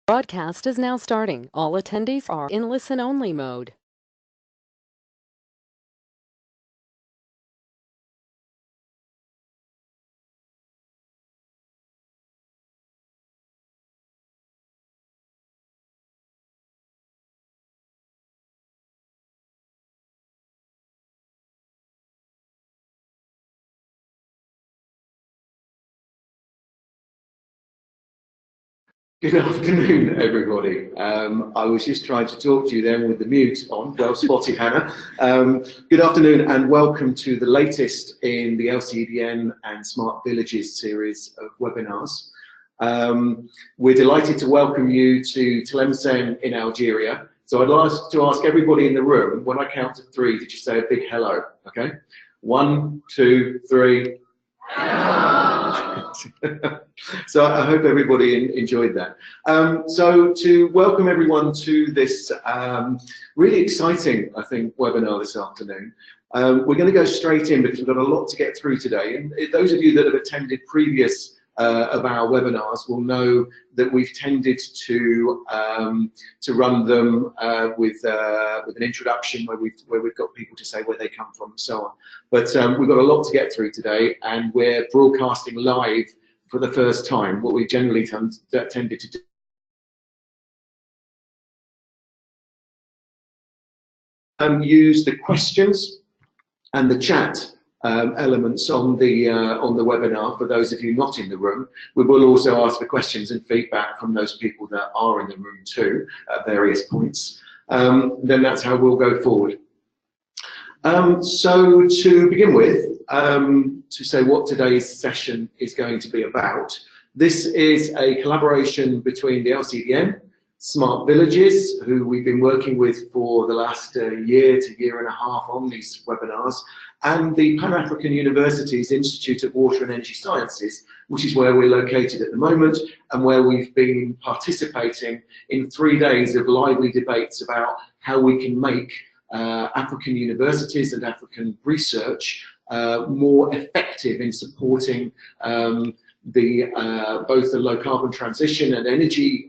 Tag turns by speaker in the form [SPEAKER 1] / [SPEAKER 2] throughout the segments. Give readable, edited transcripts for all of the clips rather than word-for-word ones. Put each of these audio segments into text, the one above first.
[SPEAKER 1] Broadcast is now starting. All attendees are in listen-only mode.
[SPEAKER 2] Good afternoon, everybody. I was just trying to talk to you then with the mute on. Well spotted, Hannah. Good afternoon and welcome to the latest in the LCEDN and Smart Villages series of webinars. We're delighted to welcome you to Tlemcen in Algeria. So I'd like to ask everybody in the room, when I count to three, to just say a big hello, okay? 1, 2, 3. So I hope everybody enjoyed that. So to welcome everyone to this really exciting, I think, webinar this afternoon. We're going to go straight in because we've got a lot to get through today. And those of you that have attended previous of our webinars will know that we've tended to run them with an introduction where we've got people to say where they come from and so on. But we've got a lot to get through today, and we're broadcasting live for the first time. What we generally tended to do use the questions and the chat elements on the webinar for those of you not in the room. We will also ask for questions and feedback from those people that are in the room too at various points. Then that's how we'll go forward. So to begin with, to say what today's session is going to be about, this is a collaboration between the LCEDN, Smart Villages, who we've been working with for the last year to year and a half on these webinars, and the Pan-African University's Institute of Water and Energy Sciences, which is where we're located at the moment, and where we've been participating in 3 days of lively debates about how we can make African universities and African research more effective in supporting both the low carbon transition and energy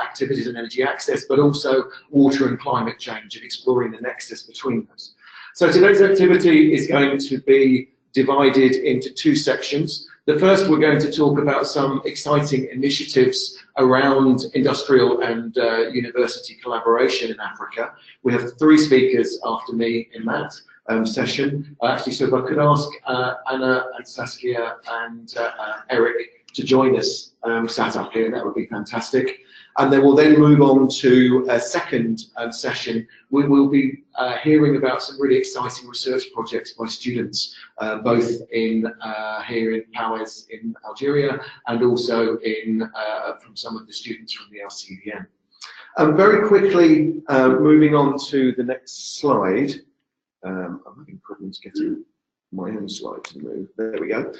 [SPEAKER 2] activities and energy access, but also water and climate change, and exploring the nexus between those. So today's activity is going to be divided into 2 sections. The first, we're going to talk about some exciting initiatives around industrial and university collaboration in Africa. We have 3 speakers after me in that session. Actually, so if I could ask Anna and Saskia and Eric to join us sat up here, that would be fantastic. And then we'll then move on to a second session. We will be hearing about some really exciting research projects by students, both in here in PAUWES in Algeria, and also from some of the students from the LCEDN. Very quickly, moving on to the next slide. I'm having problems getting my own slide to move. There we go.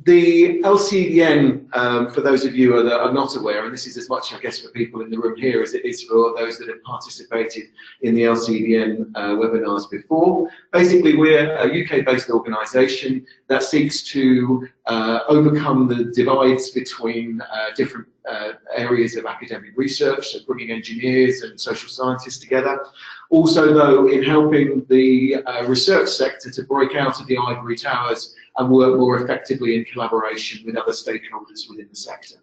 [SPEAKER 2] The LCEDN, for those of you that are not aware, and this is as much, I guess, for people in the room here as it is for those that have participated in the LCEDN webinars before. Basically, we're a UK-based organisation that seeks to overcome the divides between different areas of academic research, so bringing engineers and social scientists together. Also, though, in helping the research sector to break out of the ivory towers and work more effectively in collaboration with other stakeholders within the sector.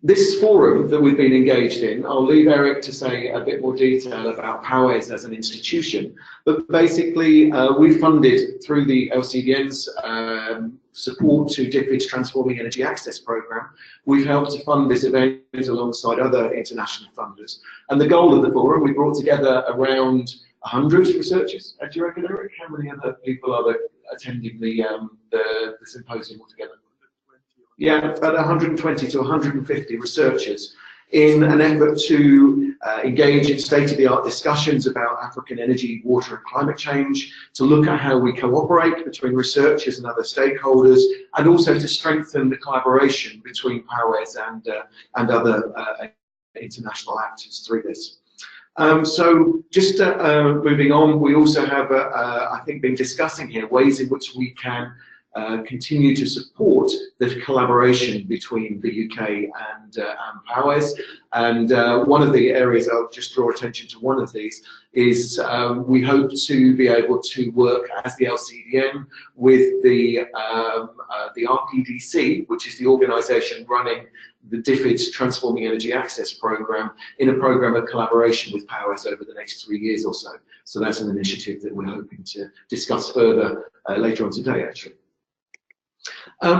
[SPEAKER 2] This forum that we've been engaged in, I'll leave Eric to say a bit more detail about PAUWES as an institution, but basically we funded through the LCEDN's support to DFID's Transforming Energy Access Programme. We've helped to fund this event alongside other international funders. And the goal of the forum, we brought together around 100 researchers. Do you reckon, Eric? How many other people are there attending the symposium altogether? Yeah, about 120 to 150 researchers in an effort to engage in state-of-the-art discussions about African energy, water and climate change, to look at how we cooperate between researchers and other stakeholders, and also to strengthen the collaboration between PAUWES and other international actors through this. So just moving on, we also have, I think, been discussing here ways in which we can continue to support the collaboration between the UK and PAUWES. And one of the areas, I'll just draw attention to one of these, is we hope to be able to work as the LCEDN with the RPDC, which is the organisation running the DFID's Transforming Energy Access Programme, in a programme of collaboration with PAUWES over the next 3 years or so. So that's an initiative that we're hoping to discuss further later on today, actually.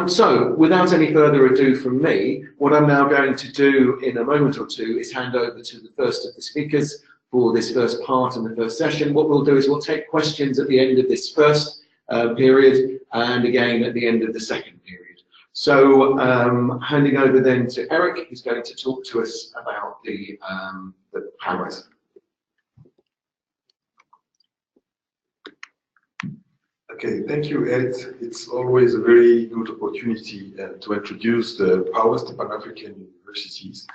[SPEAKER 2] So, without any further ado from me, what I'm now going to do in a moment or two is hand over to the first of the speakers for this first part and the first session. What we'll do is we'll take questions at the end of this first period and again at the end of the second period. So, handing over then to Eric, who's going to talk to us about the PAUWES.
[SPEAKER 3] Okay, thank you, Ed. It's always a very good opportunity to introduce the PAUWES, the Pan-African Universities.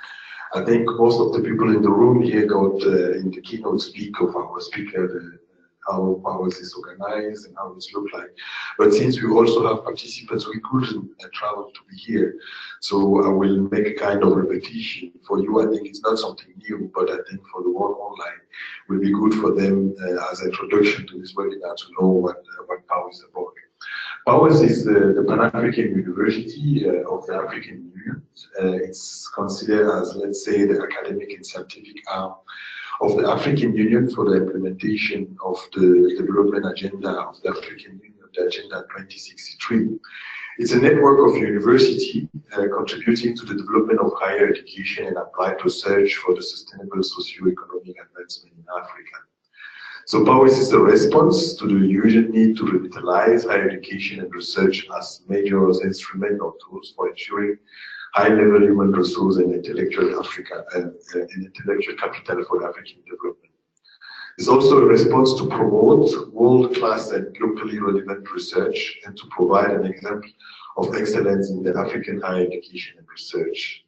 [SPEAKER 3] I think most of the people in the room here got in the keynote speak of our speaker, how PAUWES is organized and how this looks like. But since we also have participants, we couldn't travel to be here. So I will make a kind of repetition. For you, I think it's not something new, but I think for the one online, it will be good for them as an introduction to this webinar to know what PAUWES is about. PAUWES is the Pan-African University of the African Union. It's considered as, let's say, the academic and scientific arm of the African Union for the implementation of the development agenda of the African Union, the Agenda 2063. It's a network of universities contributing to the development of higher education and applied research for the sustainable socio-economic advancement in Africa. So PAUWES is a response to the urgent need to revitalize higher education and research as major instrumental tools for ensuring high-level human resource and intellectual Africa and intellectual capital for African development. It's also a response to promote world-class and globally relevant research and to provide an example of excellence in the African higher education and research.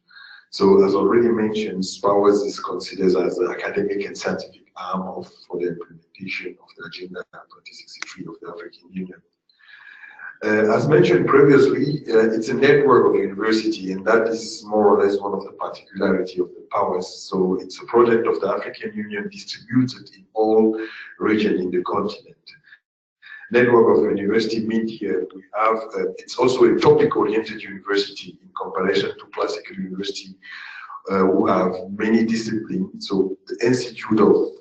[SPEAKER 3] So, as already mentioned, PAUWES is considered as the academic and scientific arm for the implementation of the Agenda 2063 of the African Union. As mentioned previously, it's a network of university, and that is more or less one of the particularities of the PAUWES. So it's a project of the African Union distributed in all regions in the continent. Network of university means here we have, it's also a topic-oriented university in comparison to classical university who have many disciplines. So the institute of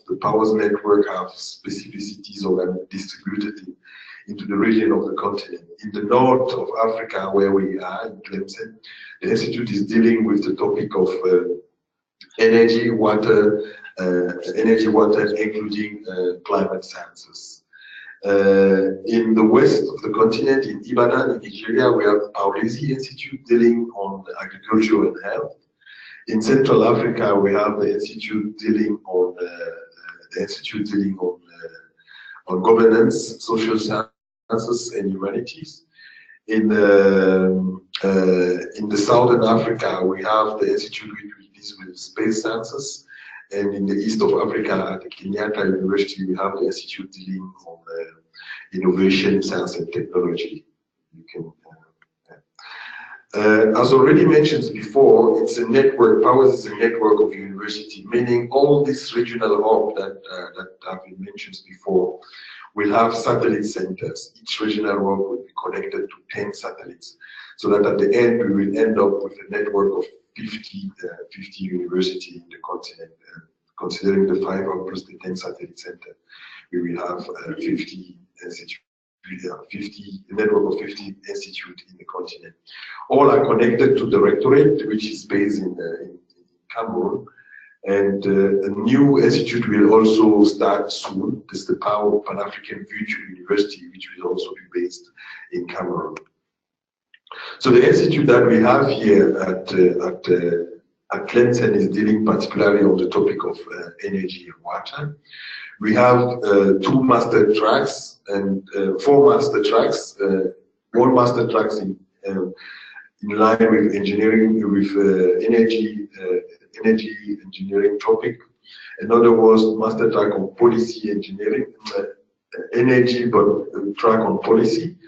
[SPEAKER 3] the PAUWES network have specificities or distributed into the region of the continent. In the north of Africa, where we are, in Tlemcen, the institute is dealing with the topic of energy, water, including climate sciences. In the west of the continent, in Ibadan, in Nigeria, we have PAUWES Institute dealing on agriculture and health. In Central Africa, we have the institute dealing on on governance, social sciences, and humanities. In the Southern Africa, we have the institute which deals with space sciences, and in the east of Africa, at the Kenyatta University, we have the institute dealing on innovation, science, and technology. You can. As already mentioned before, it's a network. PAUWES is a network of university, meaning all these regional hubs that have been mentioned before will have satellite centers. Each regional hub will be connected to 10 satellites, so that at the end we will end up with a network of 50 universities in the continent. Considering the 5 hubs plus the 10 satellite center, we will have 50 institutes. 50 network of 50 institutes in the continent. All are connected to the rectorate, which is based in Cameroon, and a new institute will also start soon. This is the Pan-African Future University, which will also be based in Cameroon. So the institute that we have here at Tlemcen is dealing particularly on the topic of energy and water. We have 2 master tracks and 4 master tracks. 1 master tracks in line with engineering, with energy engineering topic. Another was master track on policy engineering, energy, but track on policy.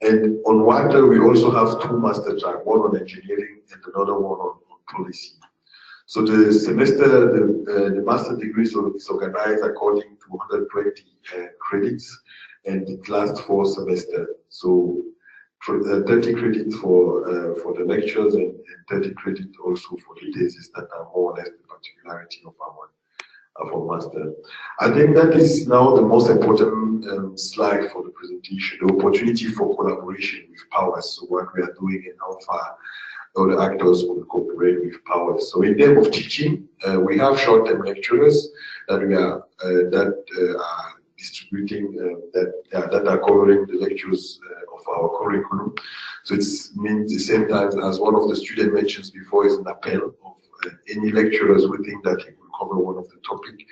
[SPEAKER 3] And on water, we also have two master tracks, one on engineering and another one on policy. So the semester, the master degree is organized according to 120 credits, and it lasts 4 semesters. So 30 credits for the lectures and 30 credits also for the thesis that are more or less the particularity of our master. I think that is now the most important slide for the presentation, the opportunity for collaboration with PAUWES, so what we are doing and how far all the actors will cooperate with PAUWES. So in terms of teaching, we have short-term lecturers that we are distributing, that are covering the lectures of our curriculum. So it means the same time as one of the student mentions before is an appel of any lecturers who think that he will cover one of the topic.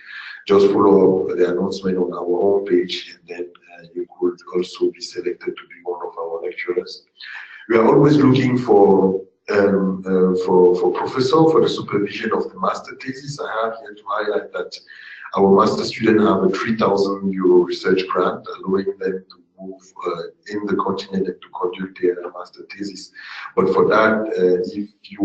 [SPEAKER 3] Just follow up the announcement on our homepage, and then you could also be selected to be one of our lecturers. We are always looking for professor for the supervision of the master thesis. I have here to highlight that our master students have a €3,000 research grant, allowing them to move in the continent and to conduct their master thesis. But for that, if you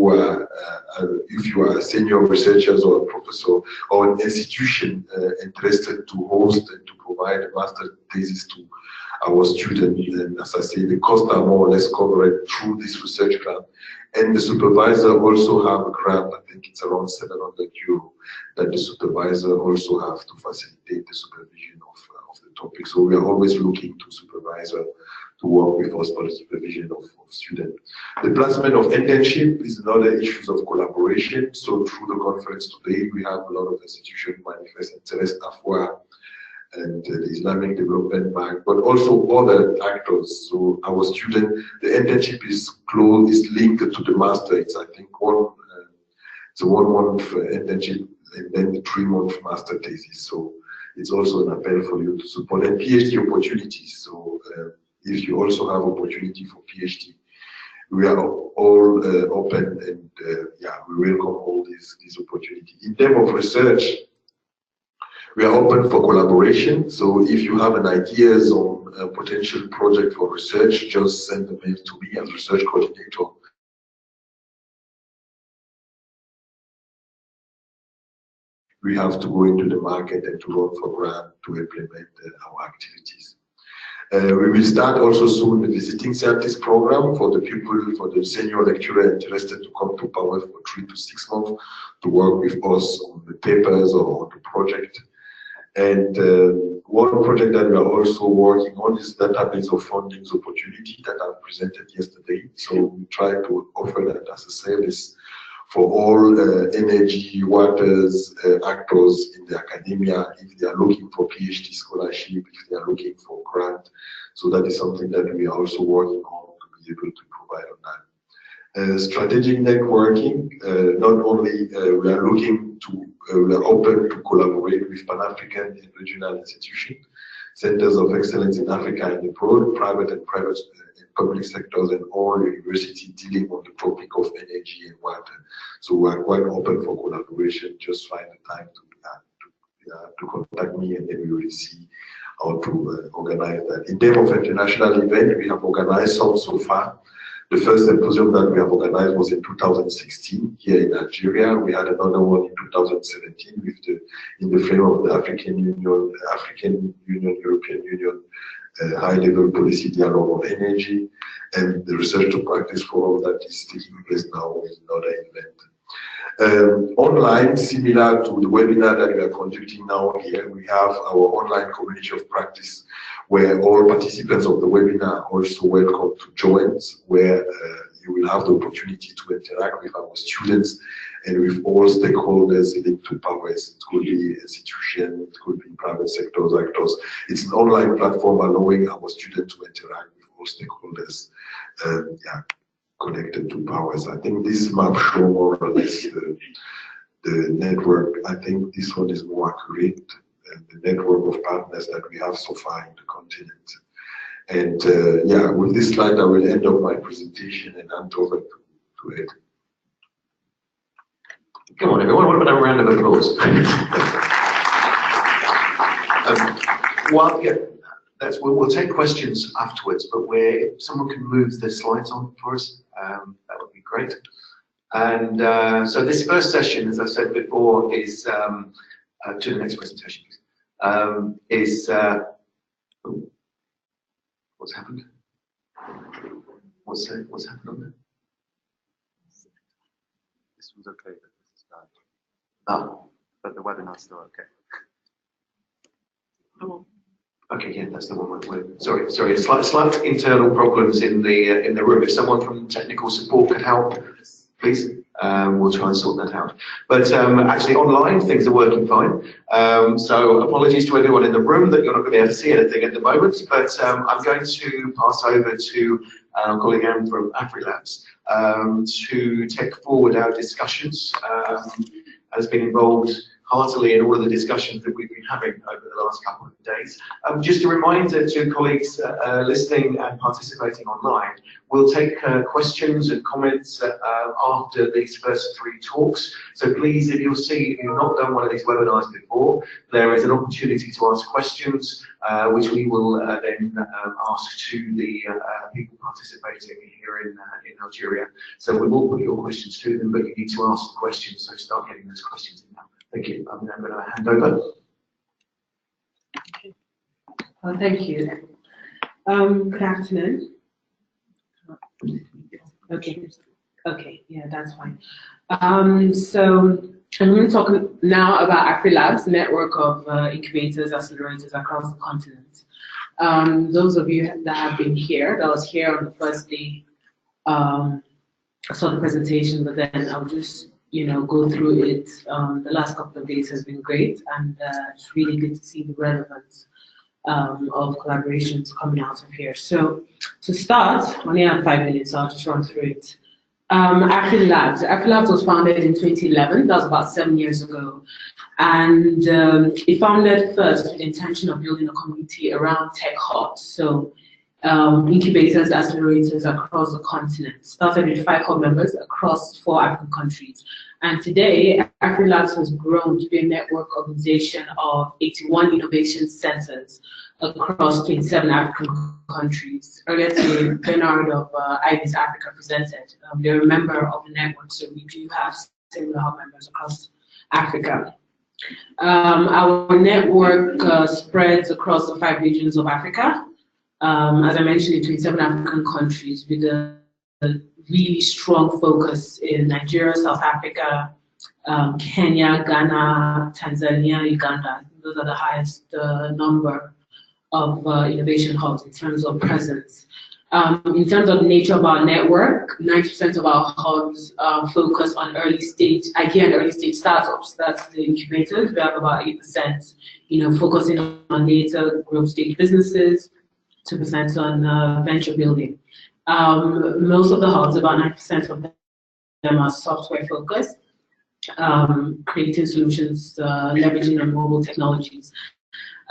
[SPEAKER 3] are a senior researcher or a professor or an institution interested to host and to provide a master thesis to our students, and as I say, the costs are more or less covered through this research grant. And the supervisor also have a grant, I think it's around €700, that the supervisor also have to facilitate the supervision of the topic. So we are always looking to supervisor to work with us for the supervision of students. The placement of internship is another issue of collaboration. So through the conference today, we have a lot of institutions manifest interest after and the Islamic Development Bank, but also other actors. So our student, the internship is linked to the master. It's I think it's a 1 month internship and then the 3 month master thesis. So it's also an appeal for you to support and PhD opportunities. So if you also have opportunity for PhD, we are all open, and yeah, we welcome all these opportunities. In terms of research, we are open for collaboration. So if you have an ideas on a potential project for research, just send a mail to me as research coordinator. We have to go into the market and to run for grant to implement our activities. We will start also soon the visiting scientist program for the people, for the senior lecturer interested to come to PAUWES for 3 to 6 months to work with us on the papers or on the project. And one project that we are also working on is database of funding opportunity that I presented yesterday. So we try to offer that as a service for all energy, waters, actors in the academia, if they are looking for PhD scholarship, if they are looking for grant. So that is something that we are also working on to be able to provide on that. Strategic networking, not only we are looking to, we are open to collaborate with Pan-African and regional institutions, centers of excellence in Africa and abroad, private and public sectors, and all universities dealing on the topic of energy and water. So we are quite open for collaboration. Just find the time to contact me, and then we will see how to organize that. In terms of international events, we have organized some so far. The first symposium that we have organized was in 2016 here in Algeria. We had another one in 2017 in the frame of the African Union, European Union high-level policy dialogue on energy, and the research to practice forum that is taking place now is another event. Online, similar to the webinar that we are conducting now here, we have our online community of practice where all participants of the webinar are also welcome to join, where you will have the opportunity to interact with our students and with all stakeholders linked to PAUWES. It could be institutions, it could be private sectors, actors. It's an online platform allowing our students to interact with all stakeholders connected to PAUWES. I think this map shows more or less the network. I think this one is more accurate, the network of partners that we have so far in the continent. And yeah, with this slide, I will end up my presentation and hand over to Ed.
[SPEAKER 2] Come on, everyone, what about a round of applause? we'll take questions afterwards, but if someone can move the slides on for us, that would be great. And so this first session, as I said before, is to the next presentation, please. What's happened? What's happened on there?
[SPEAKER 4] This was okay, but this is bad.
[SPEAKER 2] Oh.
[SPEAKER 4] But the webinar's still okay.
[SPEAKER 2] Okay, yeah, that's the one. Sorry, slight internal problems in the room. If someone from technical support could help, please. We'll try and sort that out. But actually, online things are working fine. So apologies to everyone in the room that you're not going to be able to see anything at the moment. But I'm going to pass over to our colleague Anne from AfriLabs to take forward our discussions. Has been involved heartily in all of the discussions that we've been having over the last couple of days. Just a reminder to colleagues listening and participating online, we'll take questions and comments after these first 3 talks. So please, if you've not done one of these webinars before, there is an opportunity to ask questions, which we will then ask to the people participating here in Algeria. So we will put your questions to them, but you need to ask the questions, so start getting those questions in now. Thank you. I'm going to hand over.
[SPEAKER 5] Well, thank you. Good afternoon. Okay, yeah, that's fine. So I'm going to talk now about AfriLabs, network of incubators, accelerators across the continent. Those of you that have been here, that was here on the first day, I saw the presentation, but then I'll just go through it. The last couple of days has been great, and it's really good to see the relevance of collaborations coming out of here. So to start, I only have 5 minutes, so I'll just run through it. AfriLabs was founded in 2011. That was about 7 years ago, and it founded first with the intention of building a community around tech hubs. So incubators, accelerators across the continent. Started with 5 hub members across 4 African countries. And today, AfriLabs has grown to be a network organization of 81 innovation centers across 27 African countries. Earlier today, Bernard of IBIS Africa presented. They're a member of the network, so we do have similar hub members across Africa. Our network spreads across the 5 regions of Africa. As I mentioned, in 27 African countries with a really strong focus in Nigeria, South Africa, Kenya, Ghana, Tanzania, Uganda. Those are the highest number of innovation hubs in terms of presence. In terms of the nature of our network, 90% of our hubs focus on early stage startups. That's the incubators. We have about 8%, focusing on later growth stage businesses, 2% on venture building. Most of the hubs, about 9% of them are software focused, creating solutions, leveraging on mobile technologies.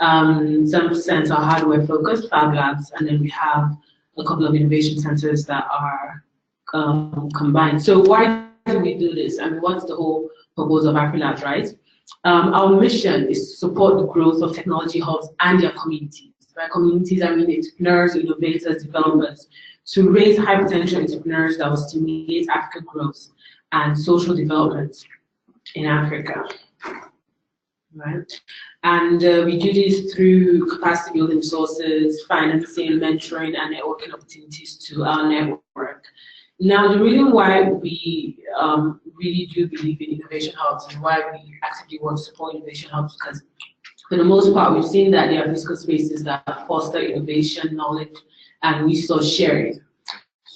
[SPEAKER 5] 7% are hardware focused, Fab Labs, and then we have a couple of innovation centers that are combined. So why do we do this? I mean, what's the whole purpose of AfriLabs, right? Our mission is to support the growth of technology hubs and their communities. By communities, I mean entrepreneurs, innovators, developers, to raise high potential entrepreneurs that will stimulate African growth and social development in Africa. Right? And we do this through capacity building sources, financing, mentoring, and networking opportunities to our network. Now, the reason why we really do believe in innovation hubs and why we actively want to support innovation hubs, because for the most part, we've seen that there are physical spaces that foster innovation, knowledge, and resource sharing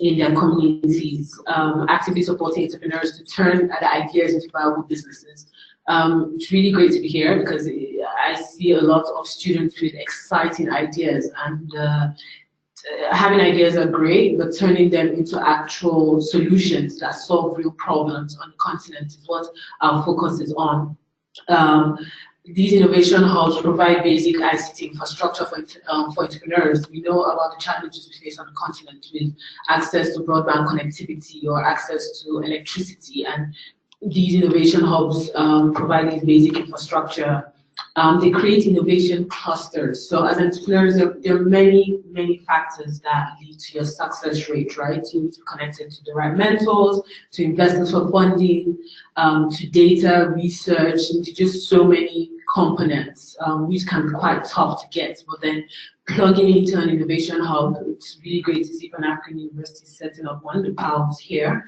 [SPEAKER 5] in their communities, actively supporting entrepreneurs to turn their ideas into viable businesses. It's really great to be here because I see a lot of students with exciting ideas, and having ideas are great, but turning them into actual solutions that solve real problems on the continent is what our focus is on. These innovation hubs provide basic ICT infrastructure for entrepreneurs. We know about the challenges we face on the continent with access to broadband connectivity or access to electricity, and these innovation hubs provide this basic infrastructure They create innovation clusters. So as entrepreneurs, there are many, many factors that lead to your success rate, right? You need to connect it to the right mentors, to investors for funding, to data research, and to just so many components, which can be quite tough to get. But then plugging into an innovation hub, it's really great to see Pan-African universities setting up one, the PAUWES here.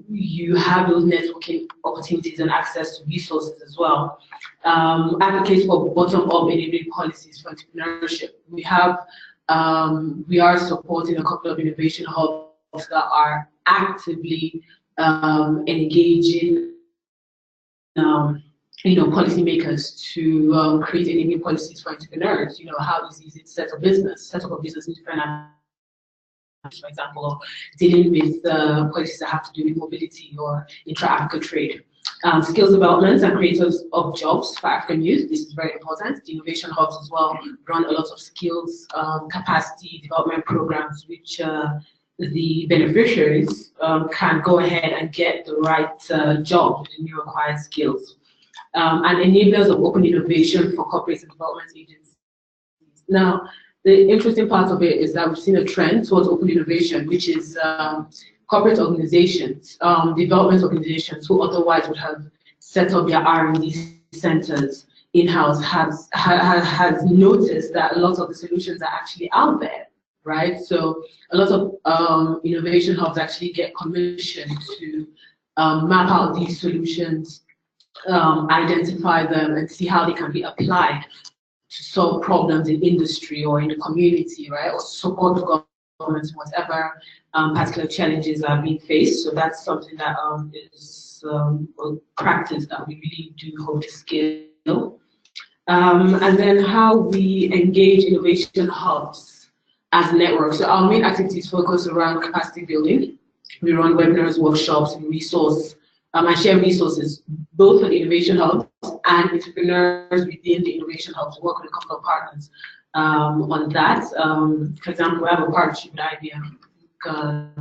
[SPEAKER 5] You have those networking opportunities and access to resources as well. Advocate for bottom-up enabling policies for entrepreneurship. We are supporting a couple of innovation hubs that are actively engaging policymakers to create enabling policies for entrepreneurs. How easy is it to set up a business in different, for example, or dealing with policies that have to do with mobility or intra-Africa trade. Skills development and creators of jobs for African youth. This is very important. The innovation hubs as well run a lot of skills capacity development programs, which the beneficiaries can go ahead and get the right job with the new acquired skills. And enablers of open innovation for corporate and development agencies. Now, the interesting part of it is that we've seen a trend towards open innovation, which is corporate organizations, development organizations who otherwise would have set up their R&D centers in-house has noticed that a lot of the solutions are actually out there, right? So a lot of innovation hubs actually get commissioned to map out these solutions, identify them, and see how they can be applied to solve problems in industry or in the community, right? Or support governments, whatever particular challenges are being faced. So that's something that is a practice that we really do hope to scale. And then how we engage innovation hubs as networks. So our main activities focus around capacity building. We run webinars, workshops, and and share resources, both for the innovation hubs and entrepreneurs within the innovation hubs. Work with a couple of partners on that. For example, we have a partnership with IBM,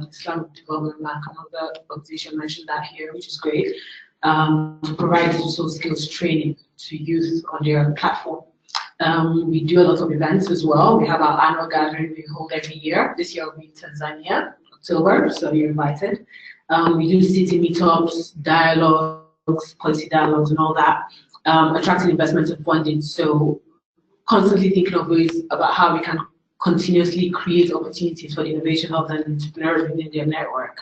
[SPEAKER 5] Islamic Development Bank, another organization mentioned that here, which is great, to provide digital skills training to youth on their platform. We do a lot of events as well. We have our annual gathering we hold every year. This year we'll be in Tanzania, October, so you're invited. We do city meetups, dialogues, policy dialogues, and all that, attracting investment and funding. So constantly thinking of ways about how we can continuously create opportunities for the innovation hubs and entrepreneurs within their network,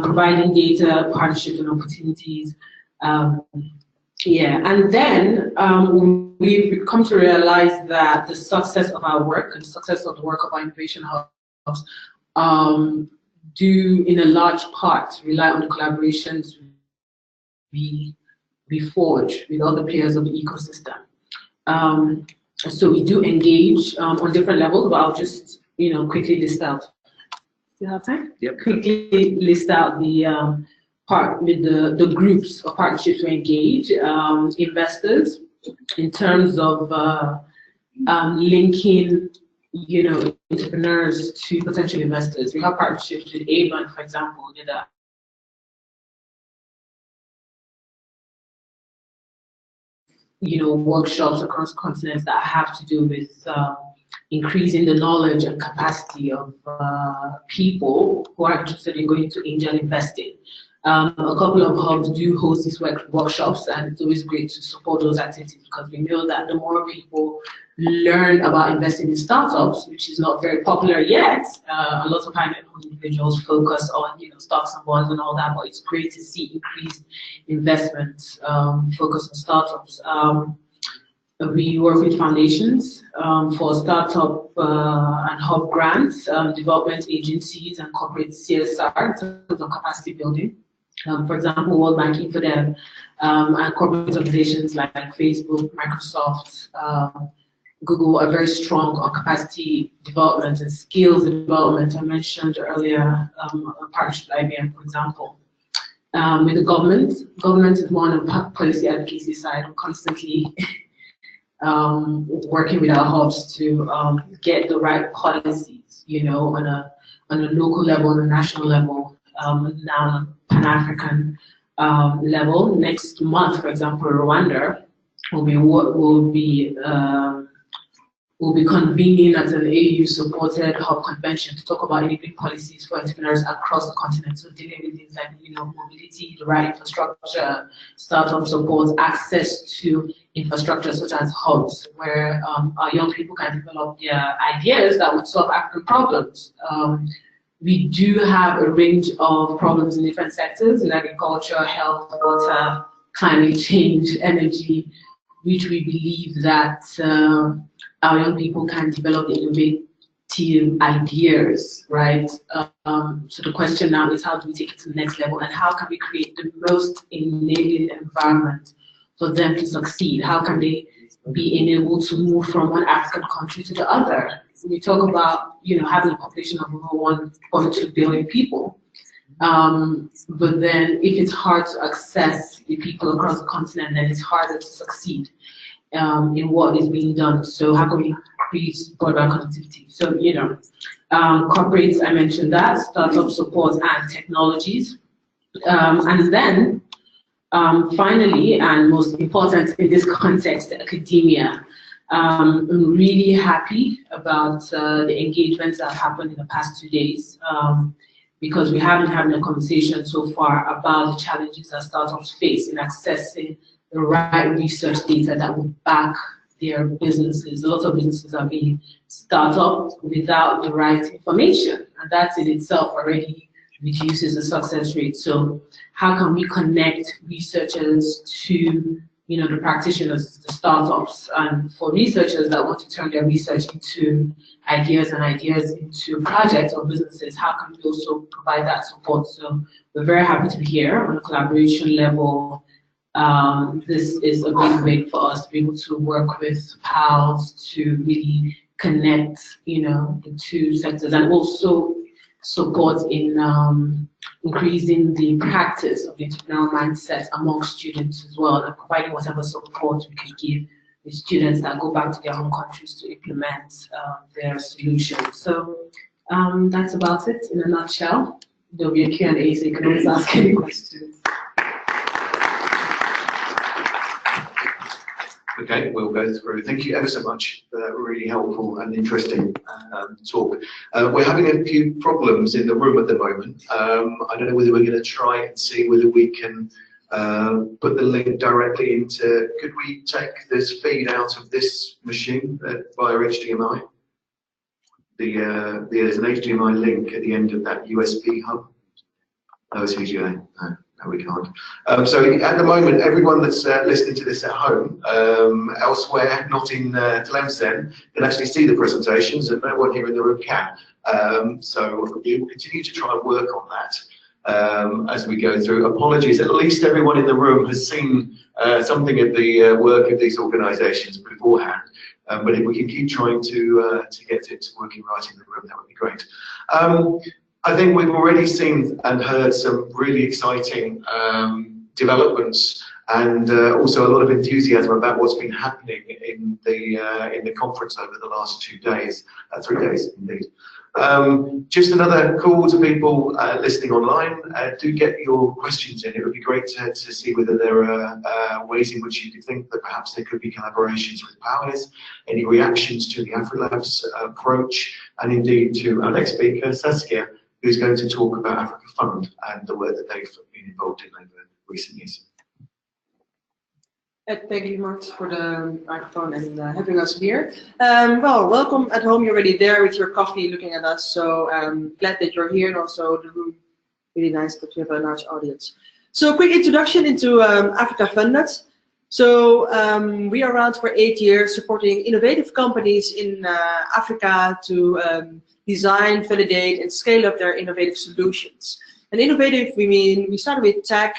[SPEAKER 5] providing data, partnerships, and opportunities. And then we've come to realize that the success of our work and the success of the work of our innovation hubs do in a large part rely on the collaborations we forge with other players of the ecosystem. So we do engage on different levels, but I'll just quickly list out. Do you have time?
[SPEAKER 4] Yep.
[SPEAKER 5] Quickly list out the part with the groups of partnerships we engage. Investors, in terms of linking entrepreneurs to potential investors. We have partnerships with Avon, for example, with workshops across continents that have to do with increasing the knowledge and capacity of people who are interested in going to angel investing. A couple of hubs do host these workshops, and it's always great to support those activities because we know that the more people learn about investing in startups, which is not very popular yet, a lot of high-net worth individuals focus on stocks and bonds and all that, but it's great to see increased investment focus on startups. We work with foundations for startup and hub grants, development agencies, and corporate CSR in terms of capacity building. For example, World Bank for them, and corporate organizations like Facebook, Microsoft, Google are very strong on capacity development and skills development. I mentioned earlier a partnership with IBM, for example. With the government is more on the policy advocacy side, constantly working with our hubs to get the right policies, on a local level, on a national level, now Pan-African level. Next month, for example, Rwanda will be convening at an AU-supported hub convention to talk about enabling policies for entrepreneurs across the continent. So dealing with things like, mobility, the right infrastructure, startup support, access to infrastructure such as hubs, where our young people can develop their ideas that would solve African problems. We do have a range of problems in different sectors, in agriculture, health, water, climate change, energy, which we believe that our young people can develop innovative ideas, right? So the question now is, how do we take it to the next level, and how can we create the most enabling environment for them to succeed? How can they be enabled to move from one African country to the other? We talk about, having a population of over 1.2 billion people. But then if it's hard to access the people across the continent, then it's harder to succeed in what is being done. So how can we increase broadband connectivity? So, corporates, I mentioned that, startup support and technologies. And then finally, and most important in this context, academia. I'm really happy about the engagements that have happened in the past 2 days, because we haven't had a conversation so far about the challenges that startups face in accessing the right research data that will back their businesses. A lot of businesses are being started up without the right information, and that in itself already reduces the success rate. So how can we connect researchers to the practitioners, the startups, and for researchers that want to turn their research into ideas and ideas into projects or businesses, how can we also provide that support? So we're very happy to hear on a collaboration level. This is a big win for us to be able to work with PAUWES to really connect, the two sectors, and also support in increasing the practice of the entrepreneurial mindset among students as well, and providing whatever support we can give the students that go back to their home countries to implement their solutions. So that's about it in a nutshell. There'll be a Q&A, so you can always ask any questions.
[SPEAKER 2] Okay, we'll go through. Thank you ever so much for that really helpful and interesting talk. We're having a few problems in the room at the moment. I don't know whether we're going to try and see whether we can put the link directly into. Could we take this feed out of this machine via HDMI? There's an HDMI link at the end of that USB hub. Oh, it's VGA. No, we can't. So at the moment, everyone that's listening to this at home, elsewhere, not in Tlemcen, can actually see the presentations, and no one here in the room can. So we will continue to try and work on that as we go through. Apologies, at least everyone in the room has seen something of the work of these organisations beforehand. But if we can keep trying to get it working right in the room, that would be great. I think we've already seen and heard some really exciting developments, and also a lot of enthusiasm about what's been happening in the conference over the last 2 days, 3 days indeed. Just another call to people listening online. Do get your questions in. It would be great to see whether there are ways in which you could think that perhaps there could be collaborations with PAUWES, any reactions to the AfriLabs approach, and indeed to our next speaker, Saskia, who's going to talk about Africa Fund and the work that they've been involved in over recent years.
[SPEAKER 6] Thank you, Mart, for the microphone and having us here. Well, welcome at home. You're already there with your coffee looking at us, so glad that you're here, and also the room, really nice that we have a large audience. So quick introduction into Africa Funded. So we are around for 8 years supporting innovative companies in Africa to design, validate, and scale up their innovative solutions. And innovative, we mean, we started with tech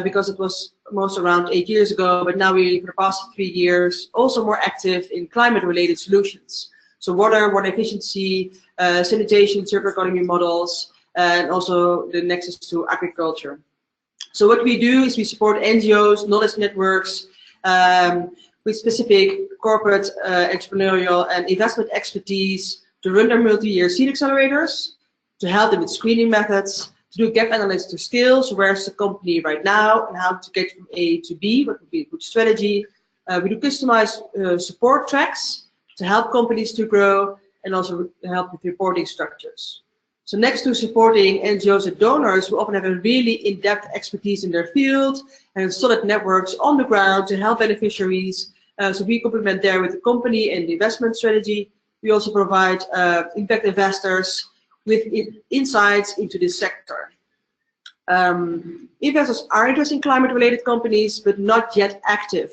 [SPEAKER 6] because it was most around 8 years ago, but now we, for the past 3 years, also more active in climate-related solutions. So water efficiency, sanitation, circular economy models, and also the nexus to agriculture. So what we do is we support NGOs, knowledge networks, with specific corporate, entrepreneurial, and investment expertise to run their multi-year seed accelerators, to help them with screening methods, to do gap analysis to scale, so where's the company right now and how to get from A to B, what would be a good strategy, We do customized support tracks to help companies to grow and also help with reporting structures. So next to supporting NGOs and donors, we often have a really in-depth expertise in their field and solid networks on the ground to help beneficiaries. So we complement there with the company and the investment strategy. We also provide impact investors with insights into this sector. Investors are interested in climate-related companies, but not yet active.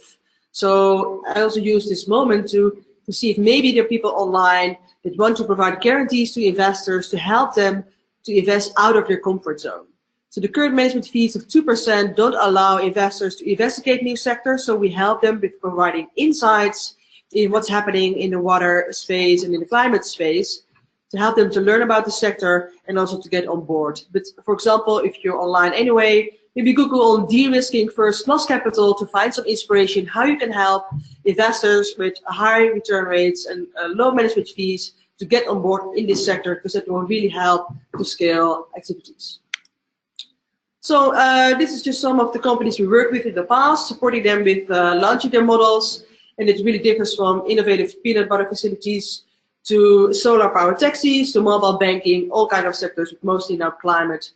[SPEAKER 6] So I also use this moment to see if maybe there are people online that want to provide guarantees to investors to help them to invest out of their comfort zone. So the current management fees of 2% don't allow investors to investigate new sectors, so we help them with providing insights in what's happening in the water space and in the climate space, to help them to learn about the sector and also to get on board. But for example, if you're online anyway, maybe Google on de-risking first loss capital to find some inspiration how you can help investors with high return rates and low management fees to get on board in this sector, because it will really help to scale activities. So this is just some of the companies we worked with in the past, supporting them with launching their models, and it really differs from innovative peanut butter facilities to solar power taxis to mobile banking, all kinds of sectors, mostly now climate.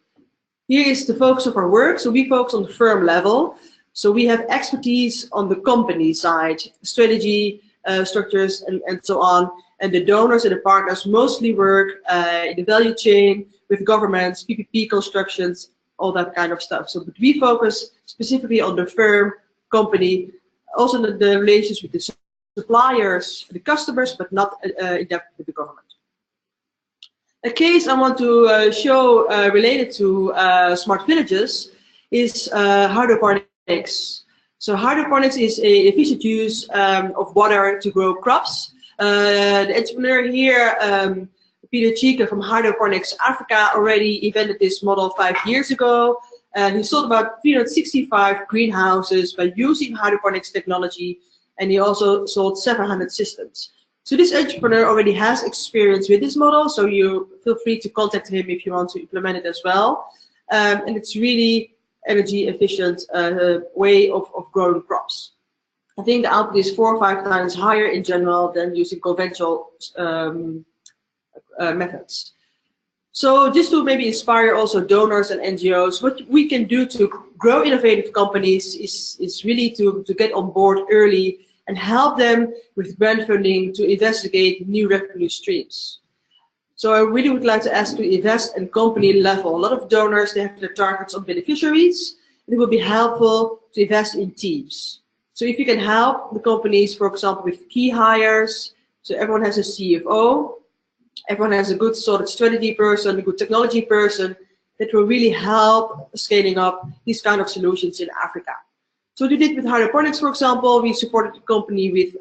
[SPEAKER 6] Here is the focus of our work. So we focus on the firm level. So we have expertise on the company side, strategy, structures, and so on. And the donors and the partners mostly work in the value chain with governments, PPP constructions, all that kind of stuff. So but we focus specifically on the firm, company, also the relations with the suppliers, the customers, but not in depth with the government. A case I want to show related to smart villages is hydroponics. So hydroponics is an efficient use of water to grow crops. The entrepreneur here, Peter Chica from Hydroponics Africa, already invented this model 5 years ago. He sold about 365 greenhouses by using hydroponics technology, and he also sold 700 systems. So this entrepreneur already has experience with this model, so you feel free to contact him if you want to implement it as well. And it's really energy efficient way of growing crops. I think the output is 4 or 5 times higher in general than using conventional methods. So just to maybe inspire also donors and NGOs, what we can do to grow innovative companies is really to get on board early and help them with grant funding to investigate new revenue streams. So I really would like to ask to invest at company level. A lot of donors, they have their targets on beneficiaries, and it will be helpful to invest in teams. So if you can help the companies, for example, with key hires, so everyone has a CFO, everyone has a good solid strategy person, a good technology person, that will really help scaling up these kind of solutions in Africa. So what we did with hydroponics, for example, we supported the company with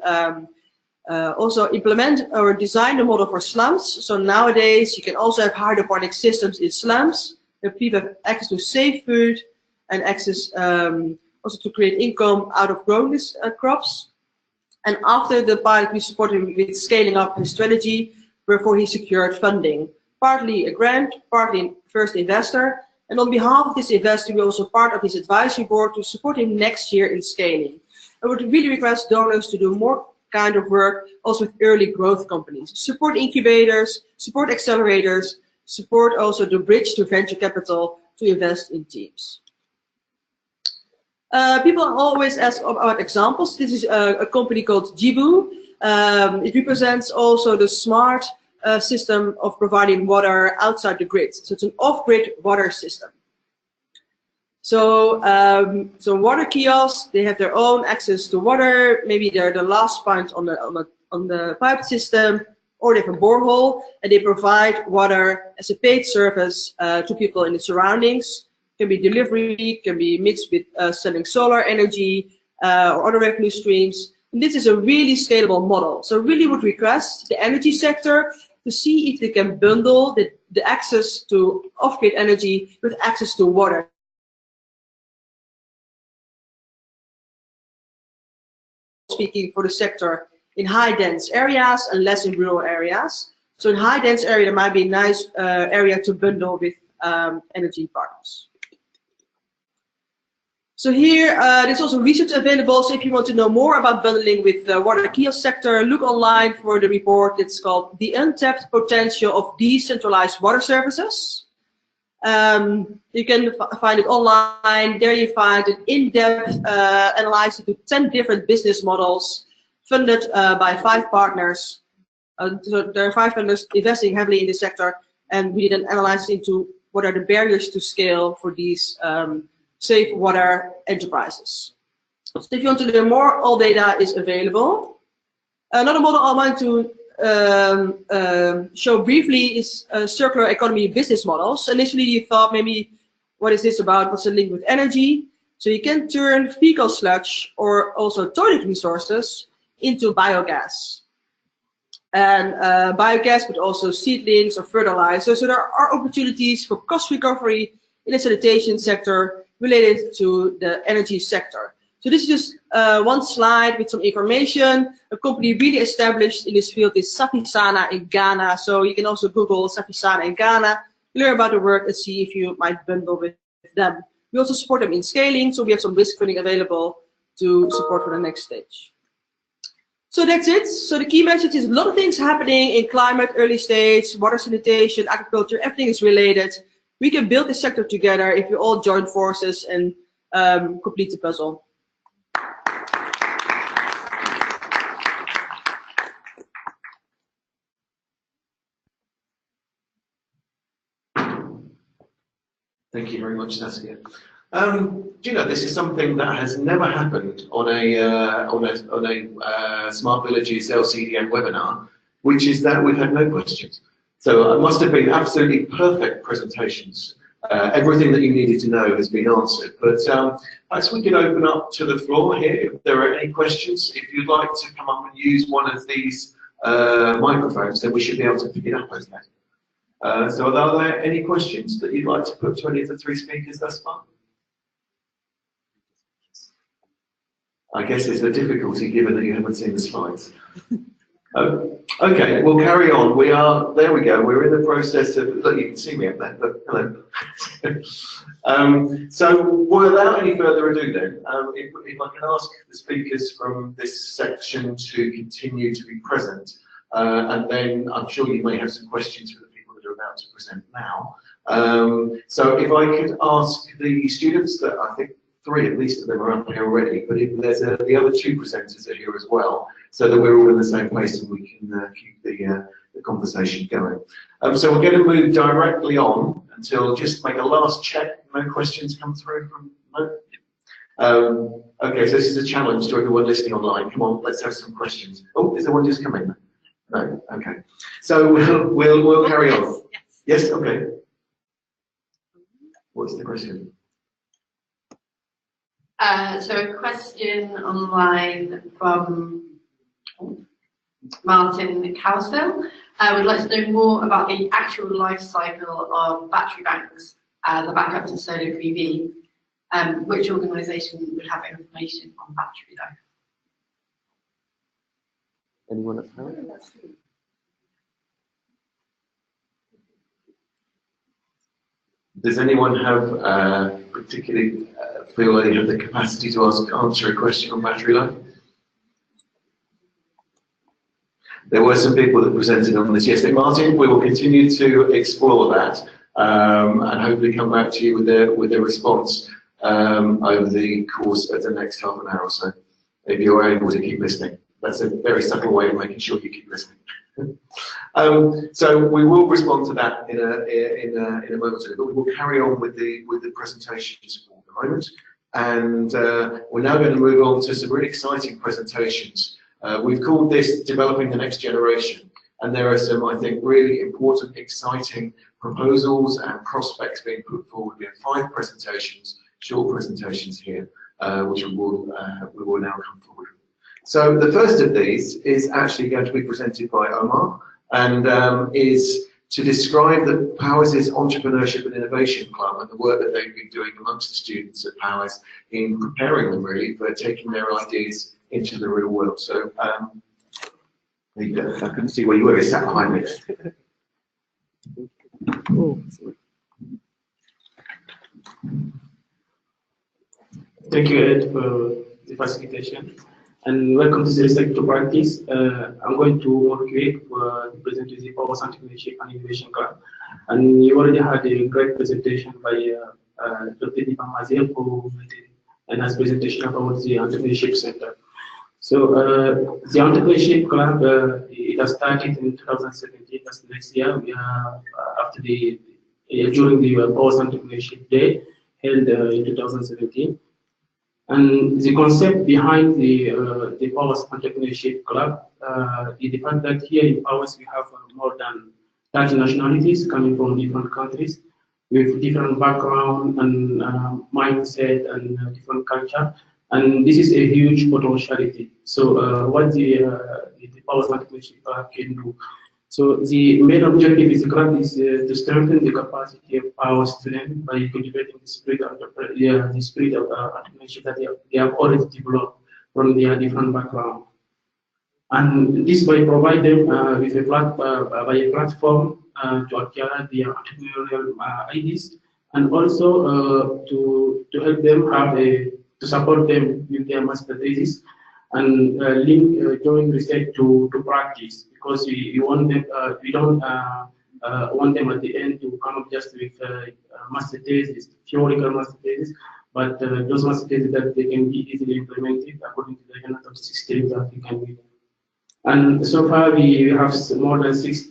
[SPEAKER 6] also implement or design the model for slums. So nowadays you can also have hydroponic systems in slums where people have access to safe food and access also to create income out of growing these crops. And after the pilot, we supported him with scaling up his strategy, wherefore he secured funding, partly a grant, partly first investor. And on behalf of this investor, we also part of his advisory board to support him next year in scaling. I would really request donors to do more kind of work also with early growth companies. Support incubators, support accelerators, support also the bridge to venture capital to invest in teams. People always ask about examples. This is a company called Jibu. It represents also the smart system of providing water outside the grid. So it's an off-grid water system. So, so water kiosks, they have their own access to water. Maybe they're the last point on the pipe system, or they have a borehole, and they provide water as a paid service to people in the surroundings. Can be delivery, can be mixed with selling solar energy or other revenue streams. And this is a really scalable model. So really would request the energy sector to see if they can bundle the access to off-grid energy with access to water. Speaking for the sector in high dense areas and less in rural areas. So in high dense area, there might be a nice area to bundle with energy partners. So here, there's also research available. So if you want to know more about bundling with the water kiosk sector, look online for the report. It's called The Untapped Potential of Decentralized Water Services. You can find it online. There you find an in-depth analysis into 10 different business models funded by 5 partners. So there are 5 funders investing heavily in this sector, and we did an analysis into what are the barriers to scale for these safe water enterprises. So if you want to learn more, all data is available. Another model I want to show briefly is circular economy business models. Initially you thought maybe, what is this about? What's the link with energy? So you can turn fecal sludge or also toilet resources into biogas. And biogas, but also seedlings or fertilizers. So there are opportunities for cost recovery in the sanitation sector related to the energy sector. So this is just one slide with some information. A company really established in this field is Safisana in Ghana. So you can also Google Safisana in Ghana, learn about the work and see if you might bundle with them. We also support them in scaling, so we have some risk funding available to support for the next stage. So that's it. So the key message is a lot of things happening in climate, early stage, water sanitation, agriculture, everything is related. We can build this sector together if we all join forces and complete the puzzle.
[SPEAKER 2] Thank you very much, Saskia. Do you know, this is something that has never happened on a Smart Villages LCEDN webinar, which is that we've had no questions. So it must have been absolutely perfect presentations. Everything that you needed to know has been answered. But perhaps we could open up to the floor here if there are any questions. If you'd like to come up and use one of these microphones, then we should be able to pick it up as that. So are there any questions that you'd like to put to any of the 3 speakers thus far? I guess it's a difficulty given that you haven't seen the slides. Okay, we'll carry on. There we go, we're in the process of, look, you can see me up there, but hello. So without any further ado then, if I can ask the speakers from this section to continue to be present, and then I'm sure you may have some questions for the people that are about to present now. So if I could ask the students, that I think 3 at least of them are up here already, but if there's the other 2 presenters are here as well, so that we're all in the same place and we can keep the conversation going. So we're going to move directly on until just make a last check. No questions come through from no? Okay, so this is a challenge to everyone listening online. Come on, let's have some questions. Oh, is there one just coming? No. Okay. So we'll carry on. Yes. Okay. What's the question?
[SPEAKER 7] So a question online from Martin Cowsell. Would like to know more about the actual life cycle of battery banks, the backup to solar PV. Which organisation would have information on battery life?
[SPEAKER 2] Anyone at home? Does anyone have particularly feel they have the capacity to answer a question on battery life? There were some people that presented on this yesterday. Martin, we will continue to explore that and hopefully come back to you with a response over the course of the next half an hour or so, if you're able to keep listening. That's a very subtle way of making sure you keep listening. So we will respond to that in a moment or two, but we will carry on with the presentations for the moment. And we're now going to move on to some really exciting presentations. We've called this Developing the Next Generation, and there are some, I think, really important, exciting proposals and prospects being put forward. We have 5 presentations, short presentations here, which we will now come forward. So the first of these is actually going to be presented by Omar, and is to describe the PAUWES' Entrepreneurship and Innovation Club and the work that they've been doing amongst the students at PAUWES in preparing them really for taking their ideas into the real world. So there you go. I couldn't see where you were, you sat behind me.
[SPEAKER 8] Thank you, Ed, for the facilitation. And welcome to the Research to Practice. I'm going to motivate to present the Powers Entrepreneurship and Innovation Club. And you already had a great presentation by Dr. Dipa Maziel, who made a nice presentation about the Entrepreneurship Center. So the Entrepreneurship Club, it has started in 2017, that's next year. We are after the during the Powers Entrepreneurship Day held in 2017. And the concept behind the PAUWES Entrepreneurship Club is the fact that here in PAUWES we have more than 30 nationalities coming from different countries with different background and mindset and different culture. And this is a huge potentiality. So what the PAUWES Entrepreneurship Club can do. So the main objective is the club is to strengthen the capacity of our students by cultivating the spirit of entrepreneurship that they have already developed from their different background. And this by providing them with a platform to acquire their entrepreneurial ideas, and also to help them to support them with their master thesis and link joint research to practice, because we want them, we don't want them at the end to come up just with master thesis, theoretical master thesis, but those master theses that they can be easily implemented according to the United States that we can do. And so far we have more than six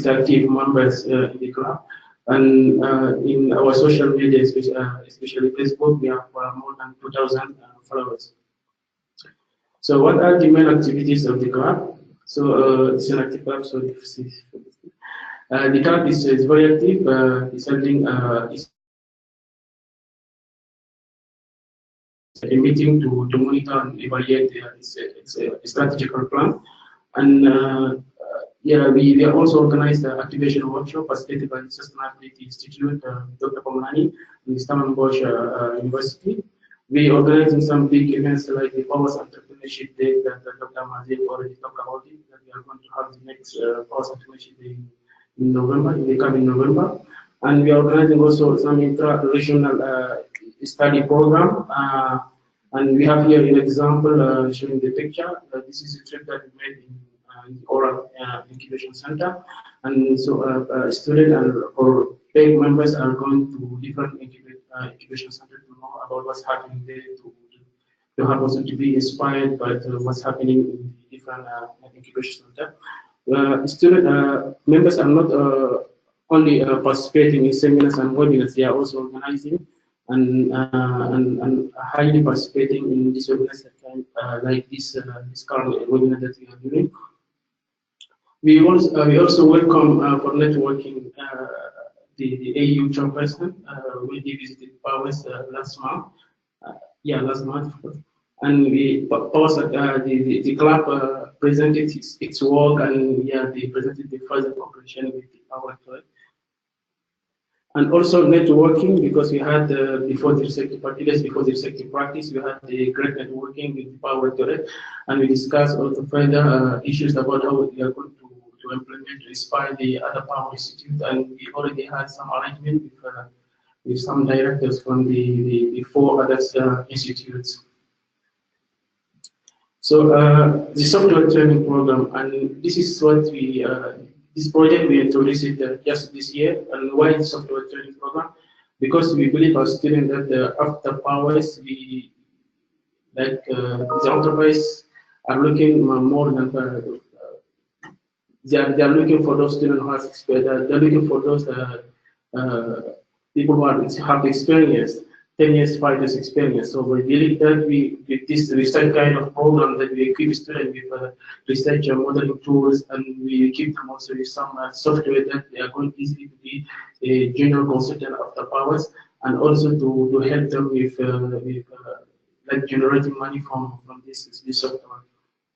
[SPEAKER 8] active members in the club. And in our social media, especially Facebook, we have more than 2,000 followers. So what are the main activities of the club? So it's an active club, so the club is very active. It's helping a meeting to monitor and evaluate its strategical plan. And yeah, we have also organized the activation workshop facilitated by the Sustainability Institute, Dr. Pomlani, and Stellenbosch University. We organizing some big events like the PAUWES Entrepreneurship Day that Dr. Maziel already talked about it, that we are going to have the next PAUWES Entrepreneurship Day in November, in the coming November. And we are organizing also some intra-regional study program. And we have here an example showing the picture. This is a trip that we made in the Oral Incubation Center. And so students or paid members are going to different incubation centers to know about what's happening there, to have also to be inspired by what's happening in the different incubation centers. Student members are not only participating in seminars and webinars, they are also organizing and highly participating in this webinars like this current webinar that we are doing. We also welcome for networking the AU chairperson. We visited PAUWES last month. Last month. And we the club presented its work, and they presented the further cooperation with the PAUWES. And also networking, because we had before the research practice, we had the great networking with the PAUWES, and we discussed also further issues about how we are going to implement to inspire the other PAUWES institutes, and we already had some arrangement with some directors from the four other institutes. So the software training program, and this is what we this project we introduced it just this year. And why the software training program? Because we believe our students that after PAUWES, we the enterprise are looking more than they are looking for those students who have experience. They're looking for those people who have experience, 10 years, 5 years experience. So we believe that with this research kind of program, that we equip students with research and modeling tools, and we equip them also with some software that they are going easily to be a junior consultant after PAUWES, and also to help them with like generating money from this software.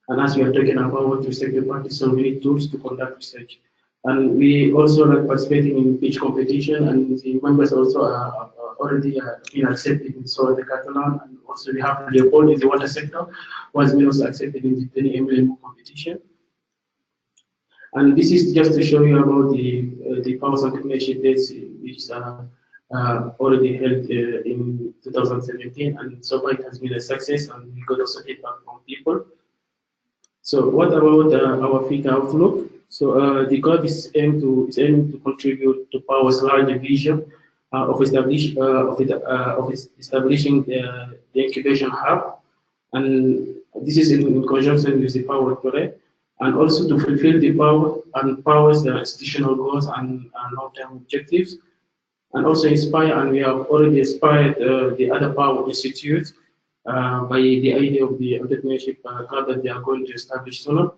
[SPEAKER 8] And as we are talking about research practice, so we need tools to conduct research. And we also like participating in pitch competition, and the members also are already been accepted in Soil Decathlon, and also we have Leopold in the water sector, was also accepted in the 10 MLM competition. And this is just to show you about the PAUWES Entrepreneurship Days, which already held in 2017. 2017, and so far it has been a success, and we got also feedback from people. So what about our future outlook? So the club is aiming to contribute to PAUWES' larger vision of establishing the incubation hub, and this is in conjunction with the PAUWES project, and also to fulfill the PAUWES institutional goals and long-term objectives, and also inspire, and we have already inspired the other PAUWES institutes by the idea of the entrepreneurship club that they are going to establish soon.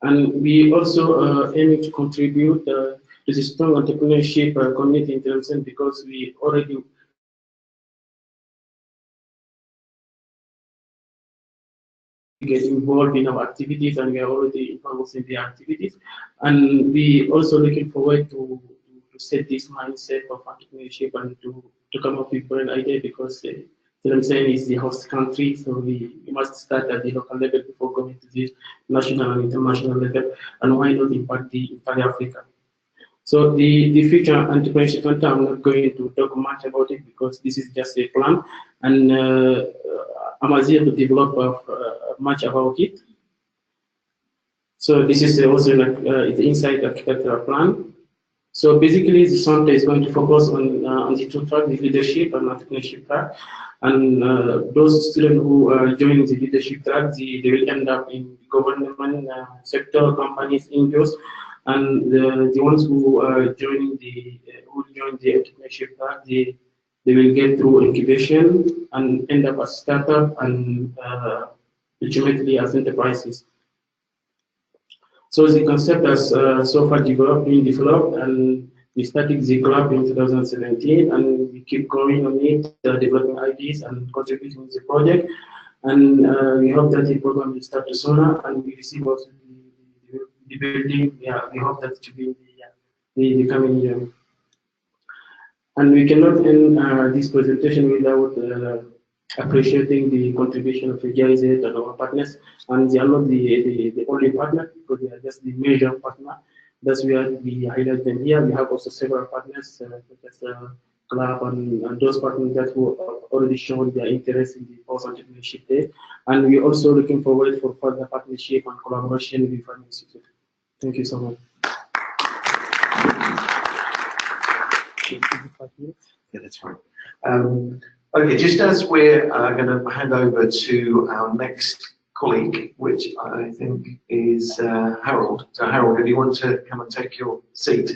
[SPEAKER 8] And we also aim to contribute to the strong entrepreneurship community in Tlemcen, because we already get involved in our activities, and we are already involved in the activities. And we also looking forward to set this mindset of entrepreneurship and to come up with an idea, because Tlemcen is the host country, so we must start at the local level before going to the national and international level, and why not impact the entire Africa. So the future entrepreneurship center, I'm not going to talk much about it because this is just a plan, and I'm here to develop much about it. So this is also like the inside architectural plan. So basically, the center is going to focus on the two tracks, the leadership and entrepreneurship track. And those students who join the leadership track, they will end up in government sector, companies, NGOs, and the ones who join the entrepreneurship track, they will get through incubation and end up as startup and ultimately as enterprises. So the concept has so far been developed, and we started the club in 2017, and we keep going on it, developing ideas and contributing to the project. And we hope that the program will start sooner, and we receive also the building. Yeah, we hope that to be in the coming year. And we cannot end this presentation without appreciating the contribution of GIZ and our partners. And they are not the only partner, because they are just the major partner. That's where we highlight them here. We have also several partners, such as club and those partners that who have already shown their interest in the PAUWES Entrepreneurship Day. And we're also looking forward for further partnership and collaboration with our institute. Thank you so much.
[SPEAKER 2] Yeah, that's fine. Okay, just as we're going to hand over to our next colleague, which I think is Harold. So Harold, if you want to come and take your seat.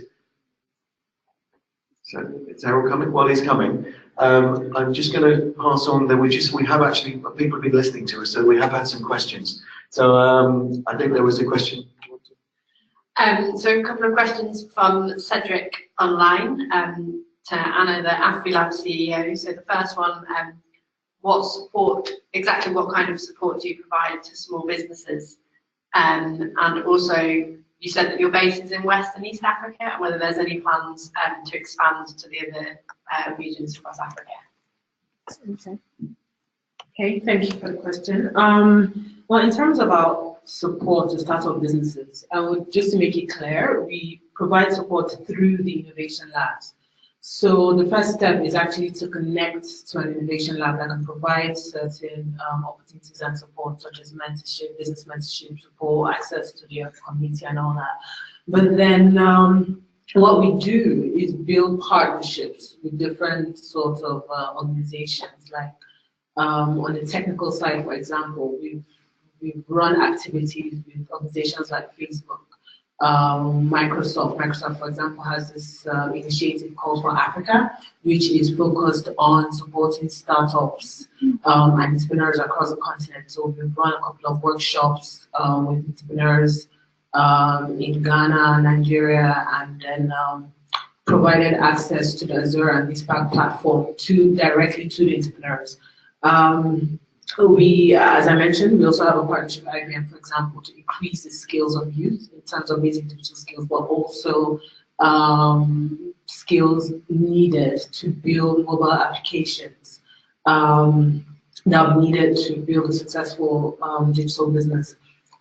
[SPEAKER 2] So is Harold coming? While he's coming, I'm just going to pass on that we have actually, people have been listening to us, so we have had some questions. So I think there was a question.
[SPEAKER 7] So a couple of questions from Cedric online to Anna, the AfriLab CEO. So the first one, exactly what kind of support do you provide to small businesses? And also, you said that your base is in West and East Africa, and whether there's any plans to expand to the other regions across Africa.
[SPEAKER 5] Okay, thank you for the question. Well, in terms of our support to startup businesses, just to make it clear, we provide support through the innovation labs. So the first step is actually to connect to an innovation lab that can provide certain opportunities and support, such as mentorship, business mentorship support, access to the community and all that. But then what we do is build partnerships with different sorts of organizations. Like on the technical side, for example, we've run activities with organizations like Facebook. Microsoft, for example, has this initiative called For Africa, which is focused on supporting startups and entrepreneurs across the continent. So we've run a couple of workshops with entrepreneurs in Ghana, Nigeria, and then provided access to the Azure and Dispatch platform directly to the entrepreneurs. As I mentioned, we also have a partnership with IBM, for example, to increase the skills of youth in terms of basic digital skills, but also skills needed to build mobile applications that are needed to build a successful digital business.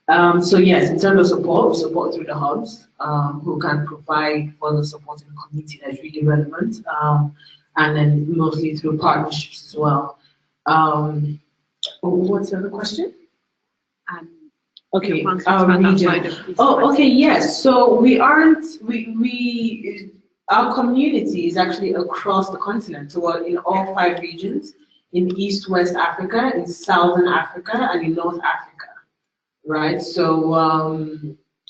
[SPEAKER 5] So yes, in terms of support, we support through the hubs who can provide further support in the community that's really relevant. and then mostly through partnerships as well. What's the other question? Okay, region. Oh, okay, yes. So we aren't, our community is actually across the continent. So we're in all 5 regions, in East, West Africa, in Southern Africa, and in North Africa, right? So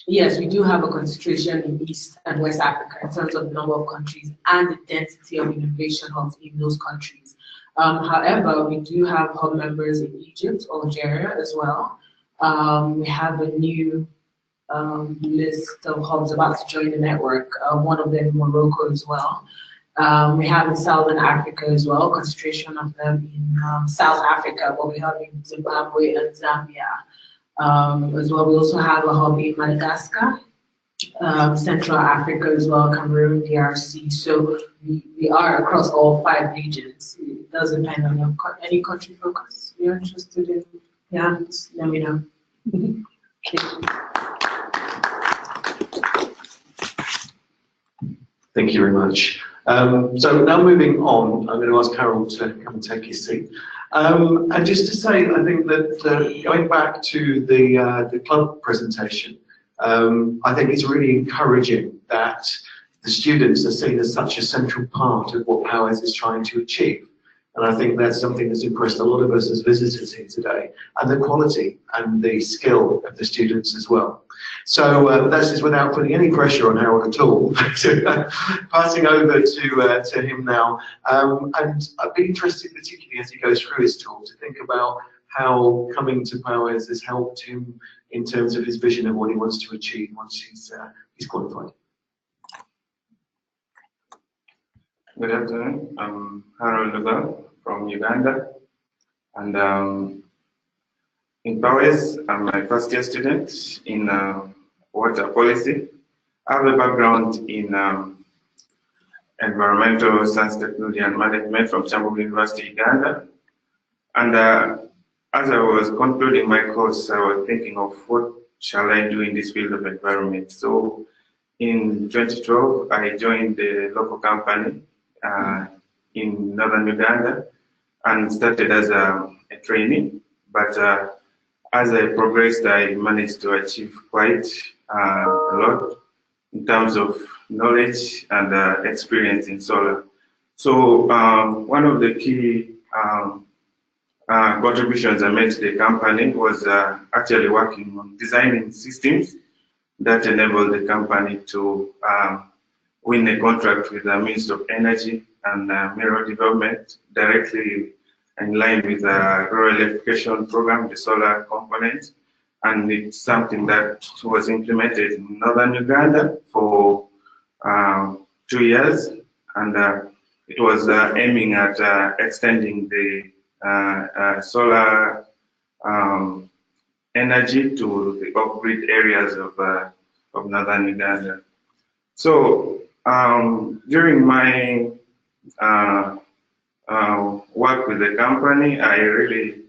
[SPEAKER 5] yes, we do have a concentration in East and West Africa in terms of the number of countries and the density of innovation hubs in those countries. However, we do have hub members in Egypt, Algeria as well. We have a new list of hubs about to join the network, one of them in Morocco as well. We have in Southern Africa as well, concentration of them in South Africa, but we have in Zimbabwe and Zambia as well. We also have a hub in Madagascar, Central Africa as well, Cameroon, DRC. So we are across all 5 regions. It does depend on your any country focus you're interested in. Yeah, just let me know.
[SPEAKER 2] Thank you very much. So now moving on, I'm going to ask Carol to come and take his seat. And just to say, I think that going back to the club presentation, I think it's really encouraging that the students are seen as such a central part of what PAUWES is trying to achieve. And I think that's something that's impressed a lot of us as visitors here today, and the quality and the skill of the students as well. So that's just without putting any pressure on Harold at all. Passing over to him now, and I'd be interested, particularly as he goes through his talk, to think about how coming to PAUWES has helped him in terms of his vision of what he wants to achieve once he's qualified.
[SPEAKER 9] Good afternoon. I'm Harold Lugal from Uganda, and in PAUWES, I'm a first-year student in water policy. I have a background in environmental science, technology, and management from Chambogo University, Uganda. And as I was concluding my course, I was thinking of what shall I do in this field of environment. So in 2012, I joined the local company in northern Uganda and started as a trainee. But as I progressed, I managed to achieve quite a lot in terms of knowledge and experience in solar. So one of the key contributions I made to the company was actually working on designing systems that enable the company to win a contract with the Ministry of Energy and Mineral Development directly in line with the rural electrification program, the solar component. And it's something that was implemented in northern Uganda for 2 years. And it was aiming at extending the solar energy to the off-grid areas of northern Uganda. So during my work with the company, I really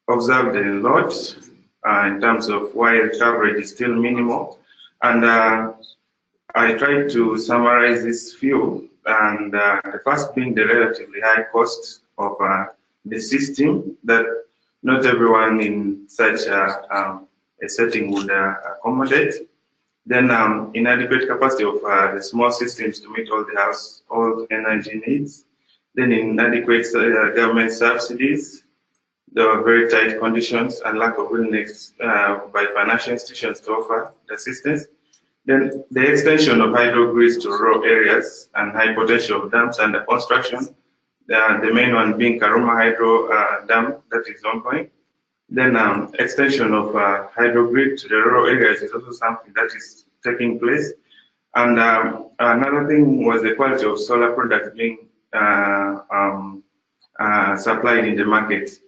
[SPEAKER 9] observed a lot in terms of why coverage is still minimal. And I tried to summarize this few, and the first being the relatively high cost of the system that not everyone in such a setting would accommodate. Then inadequate capacity of the small systems to meet all the household energy needs. Then inadequate government subsidies. There were very tight conditions and lack of willingness by financial institutions to offer the assistance. Then the extension of hydro grids to rural areas and high potential of dams under construction. The main one being Karuma Hydro Dam that is ongoing. Then extension of hydro grid to the rural areas is also something that is taking place. And another thing was the quality of solar products being supplied in the market.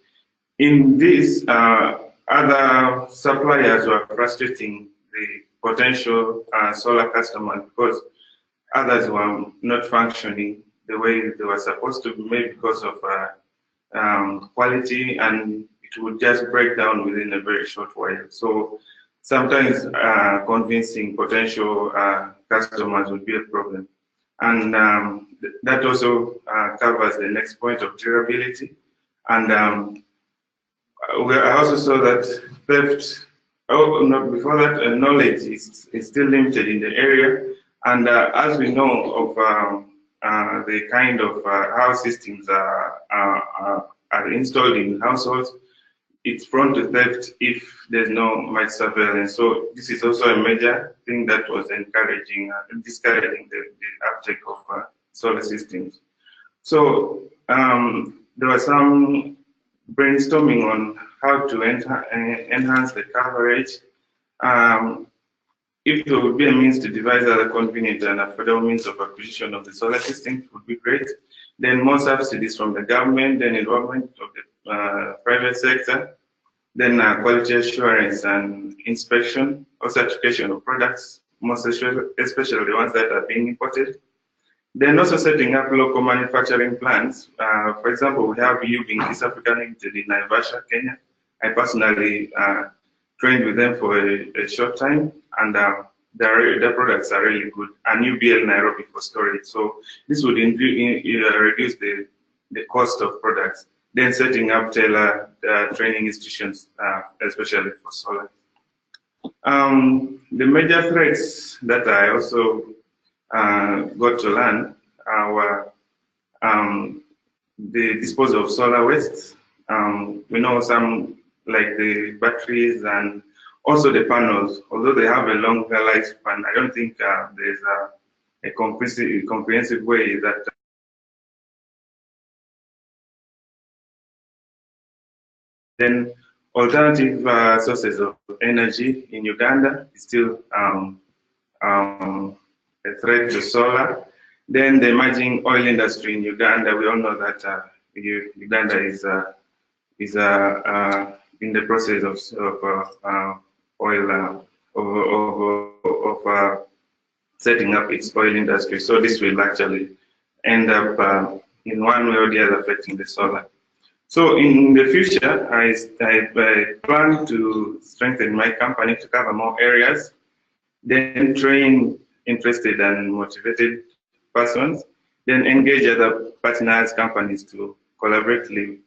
[SPEAKER 9] In this, other suppliers were frustrating the potential solar customers because others were not functioning the way they were supposed to, maybe because of quality, and it would just break down within a very short while. So sometimes convincing potential customers would be a problem. and that also covers the next point of durability. And I also saw that theft, before that, knowledge is still limited in the area. And as we know of the kind of how systems are installed in households, it's prone to theft if there's no much surveillance. So this is also a major thing that was discouraging the uptake of solar systems. So there was some brainstorming on how to enhance the coverage. If there would be a means to devise other convenient and affordable means of acquisition of the solar system, it would be great. Then more subsidies from the government, then involvement of the private sector, then quality assurance and inspection or certification of products, especially the ones that are being imported. Then also setting up local manufacturing plants. For example, we have UB East Africa Limited in Naivasha, Kenya. I personally trained with them for a short time, and their products are really good. And UBL Nairobi for storage. So this would reduce the cost of products. Then setting up tailored training institutions, especially for solar. The major threats that I also got to learn were the disposal of solar waste. We know some, like the batteries and also the panels, although they have a longer lifespan, I don't think there's a comprehensive way that then alternative sources of energy in Uganda is still a threat to solar. Then the emerging oil industry in Uganda, we all know that Uganda is in the process of setting up its oil industry. So this will actually end up in one way or the other affecting the solar. So in the future, I plan to strengthen my company to cover more areas, then train interested and motivated persons, then engage other partners, companies to collaboratively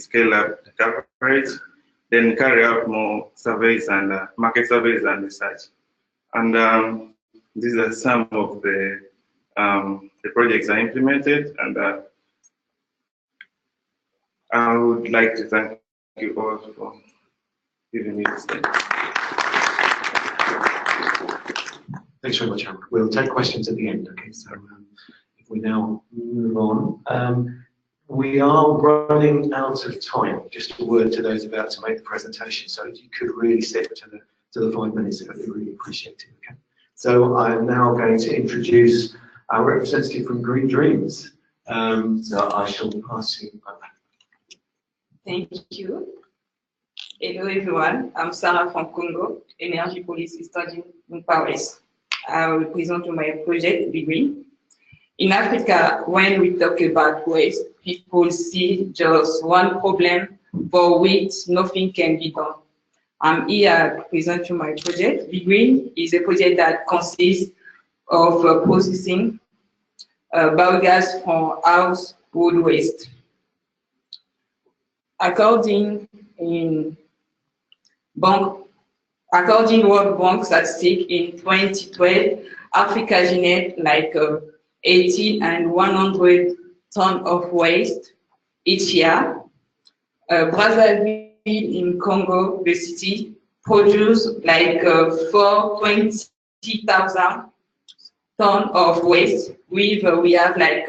[SPEAKER 9] scale up the coverage, then carry out more surveys and market surveys and research. And these are some of the projects I implemented, and I would like to thank you all for giving me this time.
[SPEAKER 2] Thanks very much, Harold. We'll take questions at the end, okay? So if we now move on. We are running out of time. Just a word to those about to make the presentation. So if you could really stick to the 5 minutes, I'd really appreciate it, okay? So I'm now going to introduce our representative from Green Dreams. So I shall pass you back.
[SPEAKER 10] Thank you. Hello everyone, I'm Sarah from Congo, Energy Policy Study in PAUWES. I will present my project, Be Green. In Africa, when we talk about waste, people see just one problem for which nothing can be done. I'm here to present you my project. Be Green is a project that consists of processing biogas from household waste. According World Bank statistics in 2012, Africa generated like 80 and 100 tons of waste each year. Brazzaville in Congo, the city, produce like 420,000 tons of waste. We have like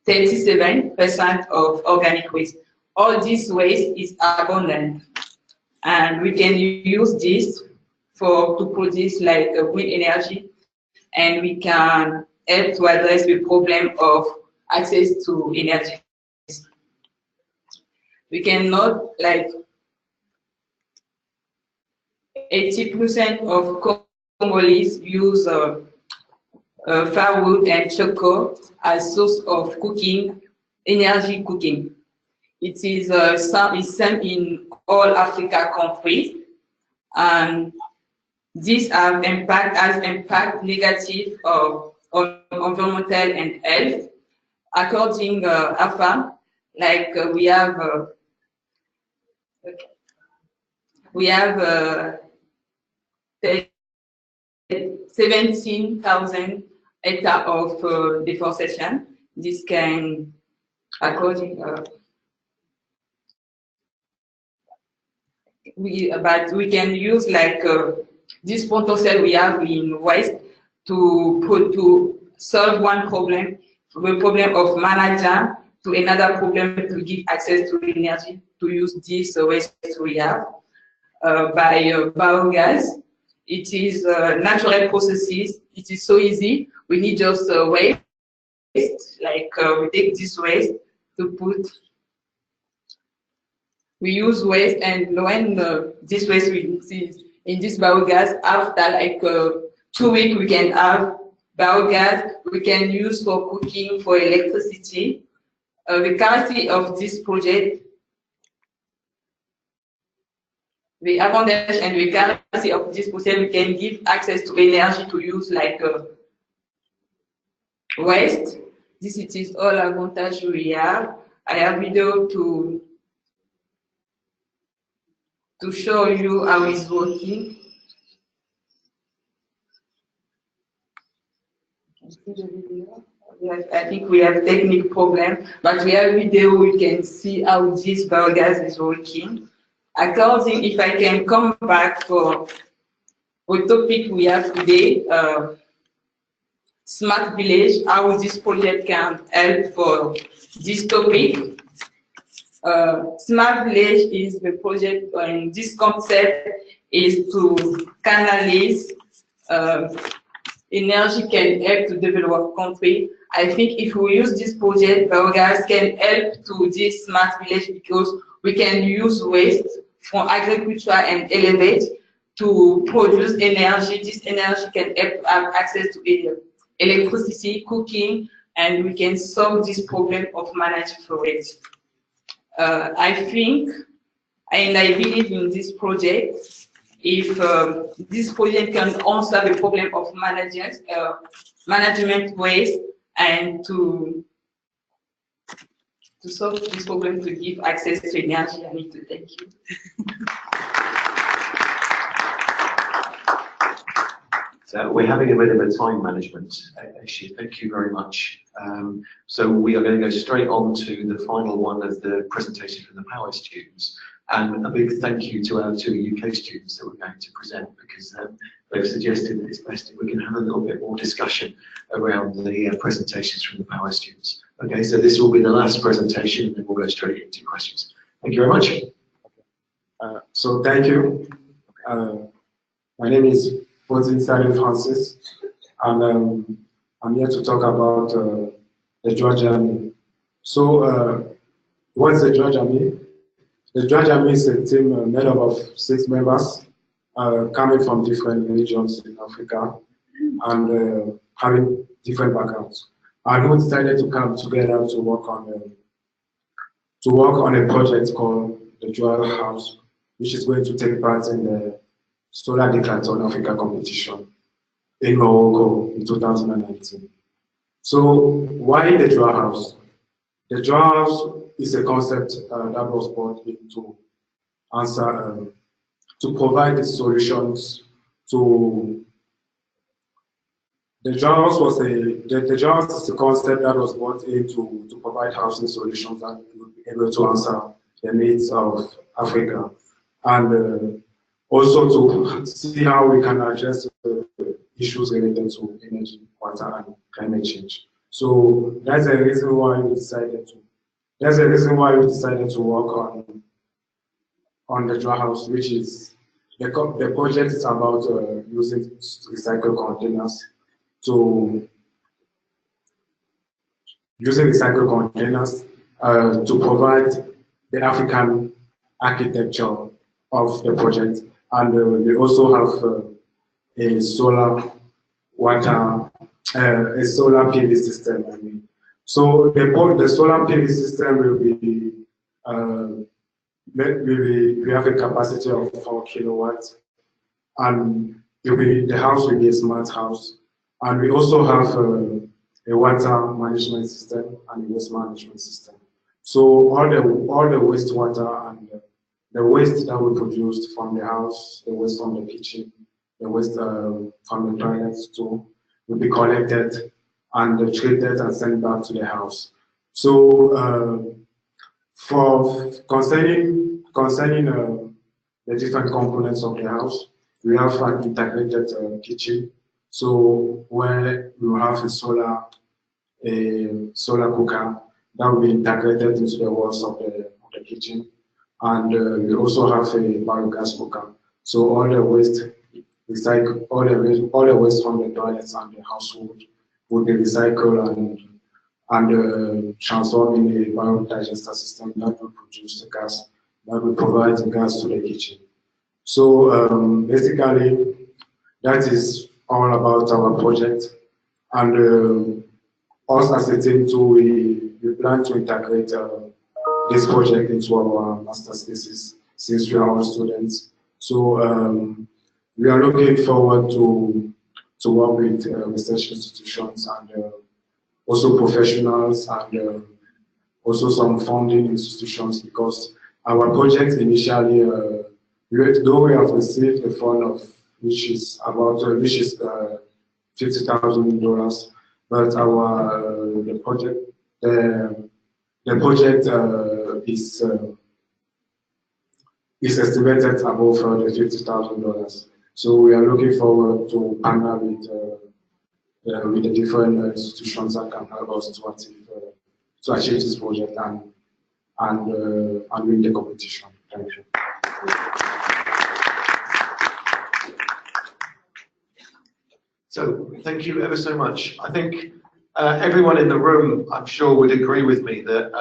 [SPEAKER 10] 37% of organic waste. All this waste is abundant, and we can use this to produce like green energy, and we can help to address the problem of access to energy. We cannot, like 80% of Congolese use firewood and charcoal as source of cooking, energy cooking. It is same in all Africa countries, and This has impact negative on environmental and health. According AFA, like we have 17,000 hectares of deforestation. This can, according but we can use like this potential we have in waste to solve one problem, the problem of manager, to another problem to give access to energy to use this waste we have by biogas. It is natural processes. It is so easy. We need just waste, like we take this waste to put. We use waste, and when this waste we see in this biogas, after like 2 weeks, we can have biogas we can use for cooking, for electricity. The characteristic of this project, the advantage and the characteristic of this project, we can give access to energy to use like waste. This it is all advantage we have. I have video to show you how it's working. Yes, I think we have technical problem, but we have video. We can see how this biogas is working. According, if I can come back for the topic we have today, smart village, how this project can help for this topic. Smart village is the project, and this concept is to canalize energy can help to develop country. I think if we use this project, biogas can help to this smart village because we can use waste from agriculture and elevate to produce energy. This energy can help have access to electricity, cooking, and we can solve this problem of managing forest. I think, and I believe in this project, if this project can answer the problem of management waste and to solve this problem, to give access to energy, I need to thank you.
[SPEAKER 11] So we're having a bit of a time management issue. Thank you very much. So we are going to go straight on to the final one of the presentation from the PAUWES students. And a big thank you to our 2 UK students that we're going to present, because they've suggested that it's best if we can have a little bit more discussion around the presentations from the PAUWES students. Okay, so this will be the last presentation, and then we'll go straight into questions. Thank you very much.
[SPEAKER 12] So thank you. My name is Francis, and I'm here to talk about the George Army. So what's the George Army? The George Army is a team made up of 6 members coming from different regions in Africa and having different backgrounds. And we decided to come together to work on a project called the Dual House, which is going to take part in the Solar Decathlon Africa competition in Morocco in 2019. So why the Dual House? The Dual House is a concept that was brought in to answer, to provide the solutions to. The Dual House was the Dual House is a concept that was brought in to provide housing solutions that would be able to answer the needs of Africa, and also to see how we can address issues related to energy, water, and climate change. So that's the reason why we decided to. That's the reason why we decided to work on the Dual House, which is the project is about using recycled containers to provide the African architecture of the project, and we also have a solar water, a solar PV system. I mean. So the solar PV system will be we have a capacity of 4 kilowatts, and the house will be a smart house. And we also have a water management system and a waste management system. So all the wastewater and the waste that we produced from the house, the waste from the kitchen, the waste from the toilets too, will be collected and treated and sent back to the house. So for concerning the different components of the house, we have an integrated kitchen. So where you have a solar cooker that will be integrated into the walls of the kitchen, and we also have a biogas cooker. So all the waste all the waste from the toilets and the household will be recycled and transformed in a biodigester system that will produce the gas, that will provide the gas to the kitchen. So basically, that is all about our project. And us as a team too, we plan to integrate this project into our master's thesis since we are all students. So we are looking forward to work with research institutions and also professionals and also some funding institutions, because our project initially, though we have received a fund of which is $50,000, but our the project is estimated above the $50,000. So we are looking forward to partner with the different institutions that can help us to achieve this project and win the competition. Thank you.
[SPEAKER 11] So thank you ever so much. I think everyone in the room, I'm sure, would agree with me that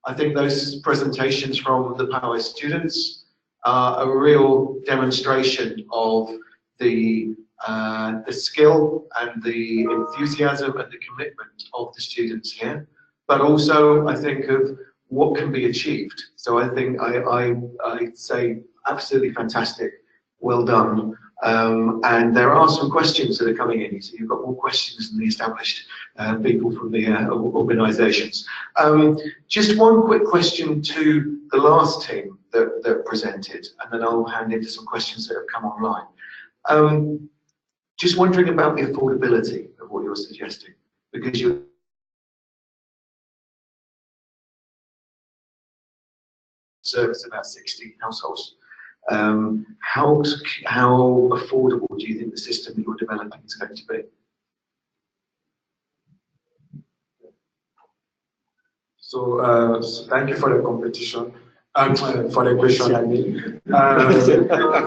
[SPEAKER 11] I think those presentations from the PAUWES students are a real demonstration of the skill and the enthusiasm and the commitment of the students here, but also I think of what can be achieved. So I think I'd say absolutely fantastic, well done. And there are some questions that are coming in. So you've got more questions than the established people from the organisations. Just one quick question to the last team that presented, and then I'll hand into some questions that have come online. Just wondering about the affordability of what you're suggesting, because you service about 60 households. How affordable do you think the system that you're developing is going to be?
[SPEAKER 12] So thank you for the competition. For the question, I mean.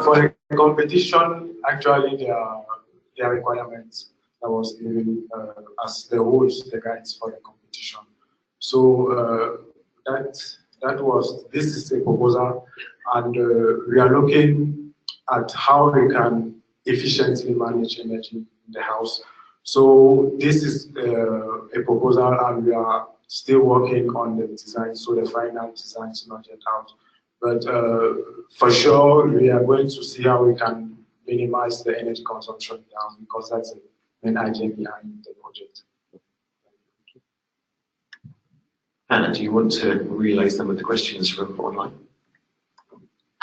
[SPEAKER 12] For the competition, actually, there are requirements that was given as the rules, the guides for the competition. So this is a proposal, and we are looking at how we can efficiently manage energy in the house. So this is a proposal, and we are still working on the design, so the final design is not yet out. But for sure, we are going to see how we can minimize the energy consumption down, because that's the main idea behind the project.
[SPEAKER 11] Anna, do you want to relay some of the questions from online?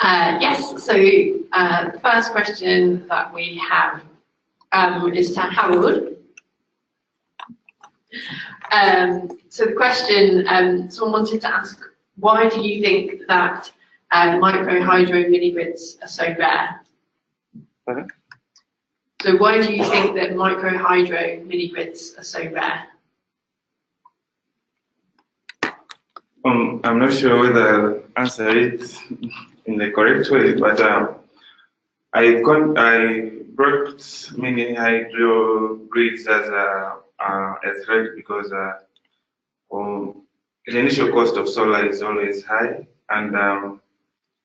[SPEAKER 7] Yes, so the first question that we have is to Harold. So the question, someone wanted to ask, why do you think that micro hydro mini grids are so rare?
[SPEAKER 9] Pardon?
[SPEAKER 7] So why do you think that micro hydro mini grids are so rare?
[SPEAKER 9] I'm not sure whether I'll answer it in the correct way, but I brought mini hydro grids as a threat because the initial cost of solar is always high, and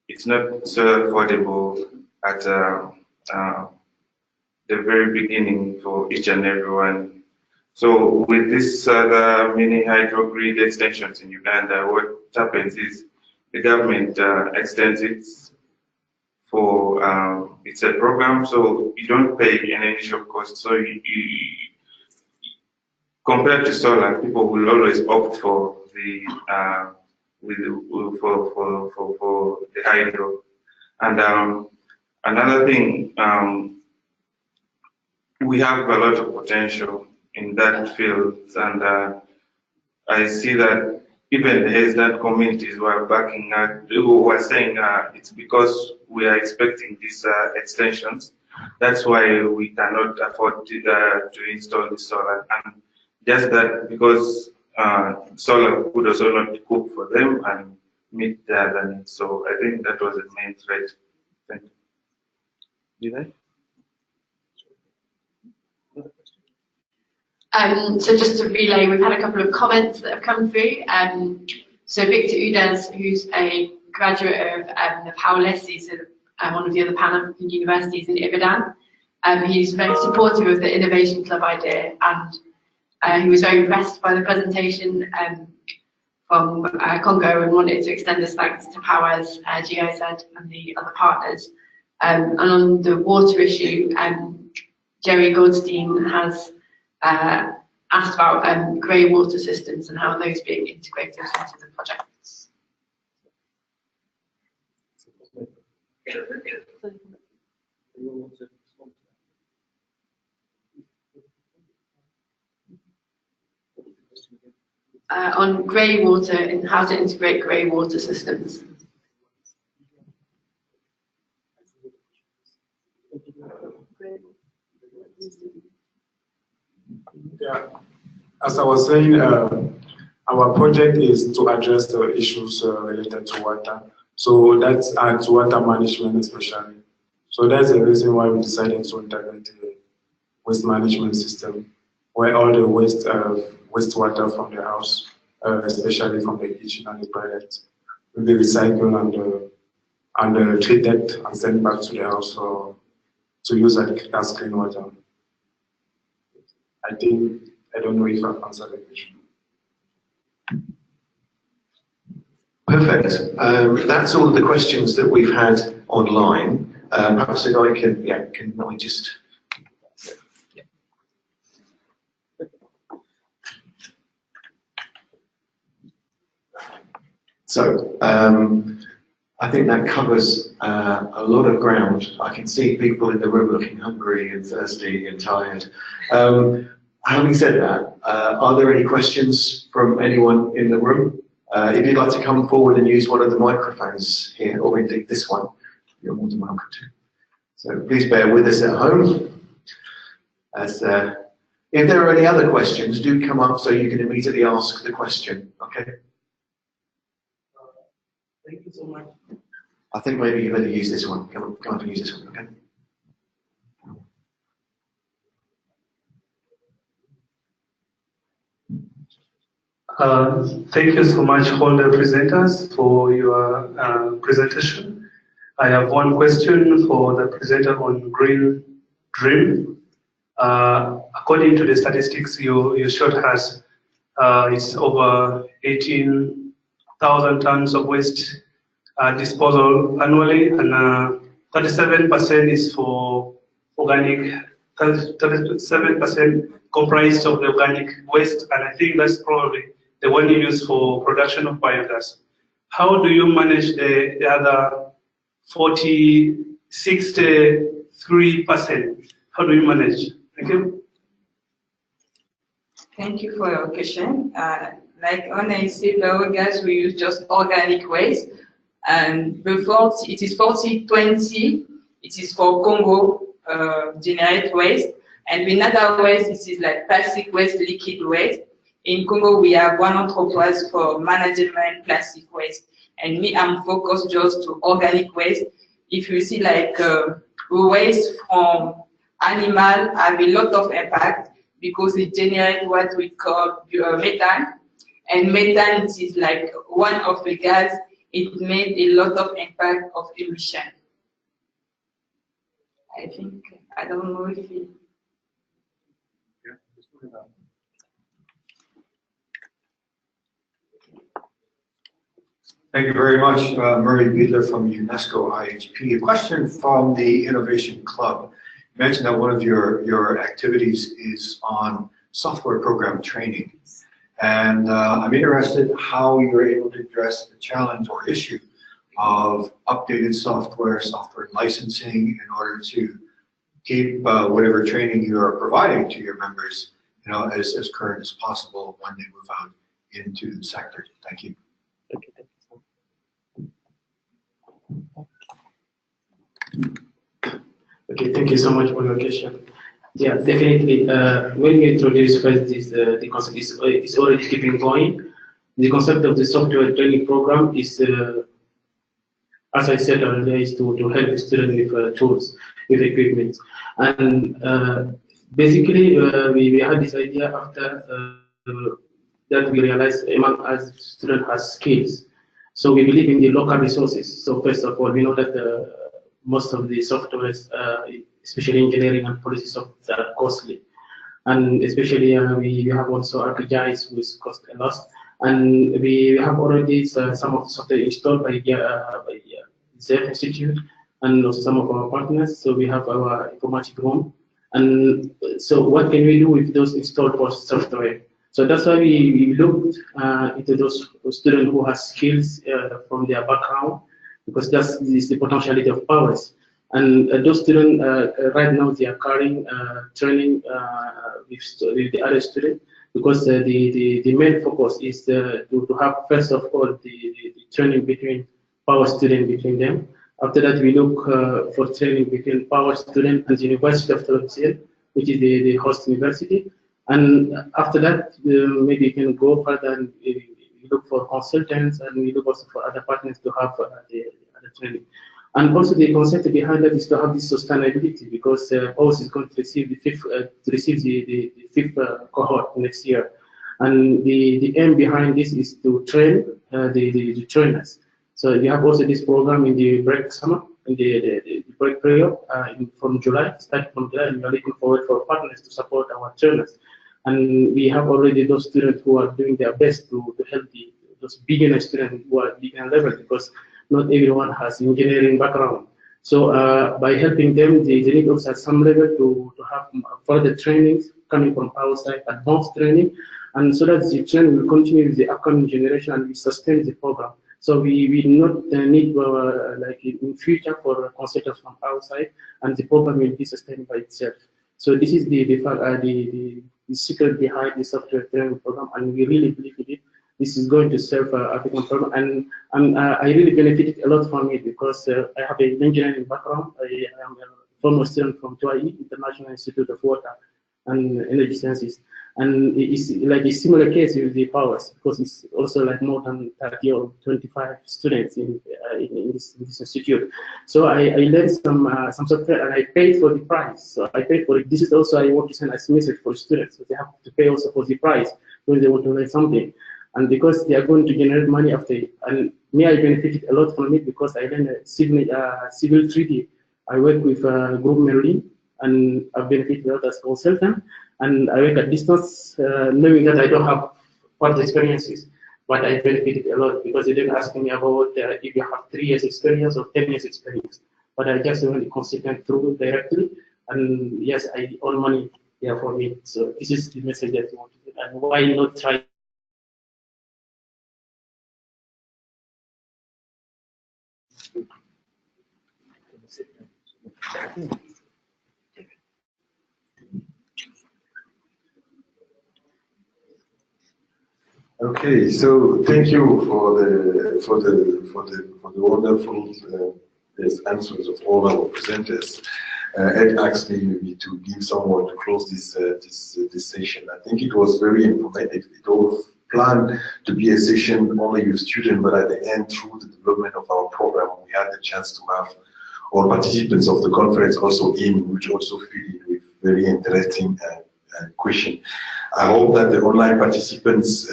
[SPEAKER 9] it's not so affordable at the very beginning for each and everyone. So with this other mini hydro grid extensions in Uganda, what happens is the government extends it for it's a program, so you don't pay any initial cost. So compared to solar, people will always opt for the for the hydro. And another thing, we have a lot of potential in that field, and I see that even the HESDAT communities were backing who were saying it's because we are expecting these extensions. That's why we cannot afford to install the solar. And just that because solar could also not be cooked for them and meet the other needs. So I think that was the main threat. Thank you. Did I?
[SPEAKER 7] So just to relay, we've had a couple of comments that have come through. So Victor Udes, who's a graduate of the PAUWES, so one of the other Pan-African universities in Ibadan, he's very supportive of the Innovation Club idea, and he was very impressed by the presentation from Congo and wanted to extend his thanks to PAUWES, GIZ and the other partners. And on the water issue, Jerry Goldstein has asked about grey water systems and how those being integrated into the projects. On grey water and how to integrate grey water systems.
[SPEAKER 12] Yeah, as I was saying, our project is to address the issues related to water. So that's to water management especially. So that's the reason why we decided to integrate a waste management system where all the wastewater from the house, especially from the kitchen and the toilet, will be recycled and treated and sent back to the house to use as clean water. I don't know if I've answered the question.
[SPEAKER 11] Perfect. That's all of the questions that we've had online. Perhaps if I can I just... Yeah. So, I think that covers a lot of ground. I can see people in the room looking hungry and thirsty and tired. Having said that, are there any questions from anyone in the room? If you'd like to come forward and use one of the microphones here, or indeed this one, you're more than welcome to. So please bear with us at home. As if there are any other questions, do come up so you can immediately ask the question. Okay.
[SPEAKER 8] Thank you so much.
[SPEAKER 11] I think maybe you better use this one. Come up and use this one. Okay.
[SPEAKER 13] Thank you so much, all the presenters, for your presentation. I have one question for the presenter on Green Dream. According to the statistics you showed us, it's over 18,000 tons of waste disposal annually, and 37% is for organic, 37% comprised of the organic waste, and I think that's probably the one you use for production of biogas. How do you manage the other 63%? How do you manage? Thank you.
[SPEAKER 10] Thank you for your question. Like Anna said, biogas we use just organic waste, and before it is 40-20. It is for Congo generate waste, and in other waste it is like plastic waste, liquid waste. In Congo, we have one entreprise for management plastic waste, and me, I'm focused just to organic waste. If you see like waste from animal have a lot of impact because it generates what we call methane, and methane is like one of the gas. It made a lot of impact of emission. I think I don't know if it.
[SPEAKER 14] Thank you very much, Murray Biedler from UNESCO IHP. A question from the Innovation Club. You mentioned that one of your activities is on software program training. And I'm interested how you're able to address the challenge or issue of updated software licensing in order to keep whatever training you are providing to your members, as current as possible when they move out into the sector. Thank you.
[SPEAKER 8] Okay, thank you so much for your question. Yeah, definitely. When we introduce first this, the concept is already keeping going. The concept of the software training program is, as I said earlier, is to help students with tools, with equipment. And basically, we had this idea after that we realized among us students has skills. So we believe in the local resources. So first of all, we know that most of the softwares, especially engineering and policy software, are costly. And especially we have also ArcGIS, which cost a lot. And we have already some of the software installed by ZEF Institute and also some of our partners. So we have our informatic room. And so what can we do with those installed software? So that's why we looked into those students who have skills from their background, because that is the potentiality of PAUWES. And those students, right now, they are carrying training with the other students, because the main focus is to have, first of all, the training between PAUWES students between them. After that, we look for training between PAUWES students and the University of Algeria, which is the host university. And after that, maybe you can go further and look for consultants, and we look also for other partners to have the training. And also the concept behind that is to have this sustainability, because PAUWES is going to receive the fifth cohort next year. And the aim behind this is to train the trainers. So you have also this program in the break summer, in the break period from July, starting from July, and we are looking forward for partners to support our trainers. And we have already those students who are doing their best to help those beginner students who are beginner level, because not everyone has engineering background. So by helping them, they need also at some level to have further trainings coming from our side, advanced training, and so that the training will continue with the upcoming generation and we sustain the program. So we not need like in future for consultants from our side, and the program will be sustained by itself. So this is the secret behind the software training program, and we really believe in it. This is going to serve African program, and I really benefited a lot from it, because I have an engineering background. I am a former student from TUI, International Institute of Water and Energy Sciences. And it's like a similar case with the PAUWES, because it's also like more than 30 or 25 students in this institute. So I learned some software, and I paid for the price. So I paid for it. This is also I want to send as a message for students. So they have to pay also for the price when they want to learn something. And because they are going to generate money after it. And me, I benefited a lot from it, because I learned civil 3D. I work with Group Merlin, and I benefited a lot as a consultant. And I work at distance, knowing that I don't have past experiences, but I benefited a lot, because they didn't ask me about if you have 3 years experience or 10 years experience. But I just went consultant through directly, and yes, I earn money there for me. So this is the message that you want to get. And why not try?
[SPEAKER 3] Okay, so thank you for the wonderful answers of all our presenters. Ed asked me maybe to give someone to close this session. I think it was very informative. It was planned to be a session only with students, but at the end, through the development of our program, we had the chance to have all participants of the conference also in, which also filled with very interesting question. I hope that the online participants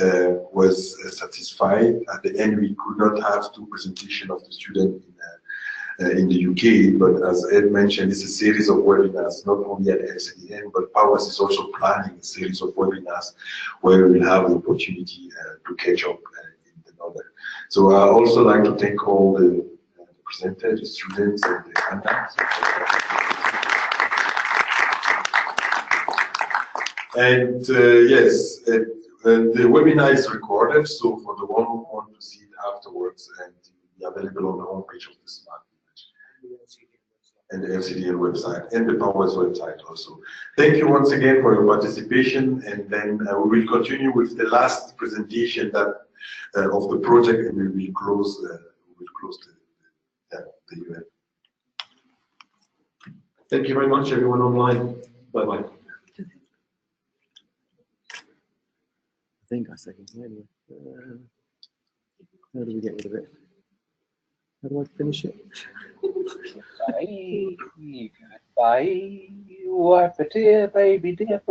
[SPEAKER 3] was satisfied. At the end, we could not have 2 presentations of the student in the UK, but as Ed mentioned, it's a series of webinars, not only at LCEDN, but PAUWES is also planning a series of webinars where we'll have the opportunity to catch up in the knowledge. So I also like to thank all the presenters, the students, and the attendants. And yes, the webinar is recorded, so for the one who want to see it afterwards, and it will be available on the homepage of the Smart Village and the LCEDN website and the PAUWES website also. Thank you once again for your participation, and then we will continue with the last presentation that of the project, and we will close the event.
[SPEAKER 11] Thank you very much, everyone online. Bye bye.
[SPEAKER 15] I think I say anyway. How do we get rid of it? How do I finish it?
[SPEAKER 16] Bye, goodbye, wife, a dear baby, dear.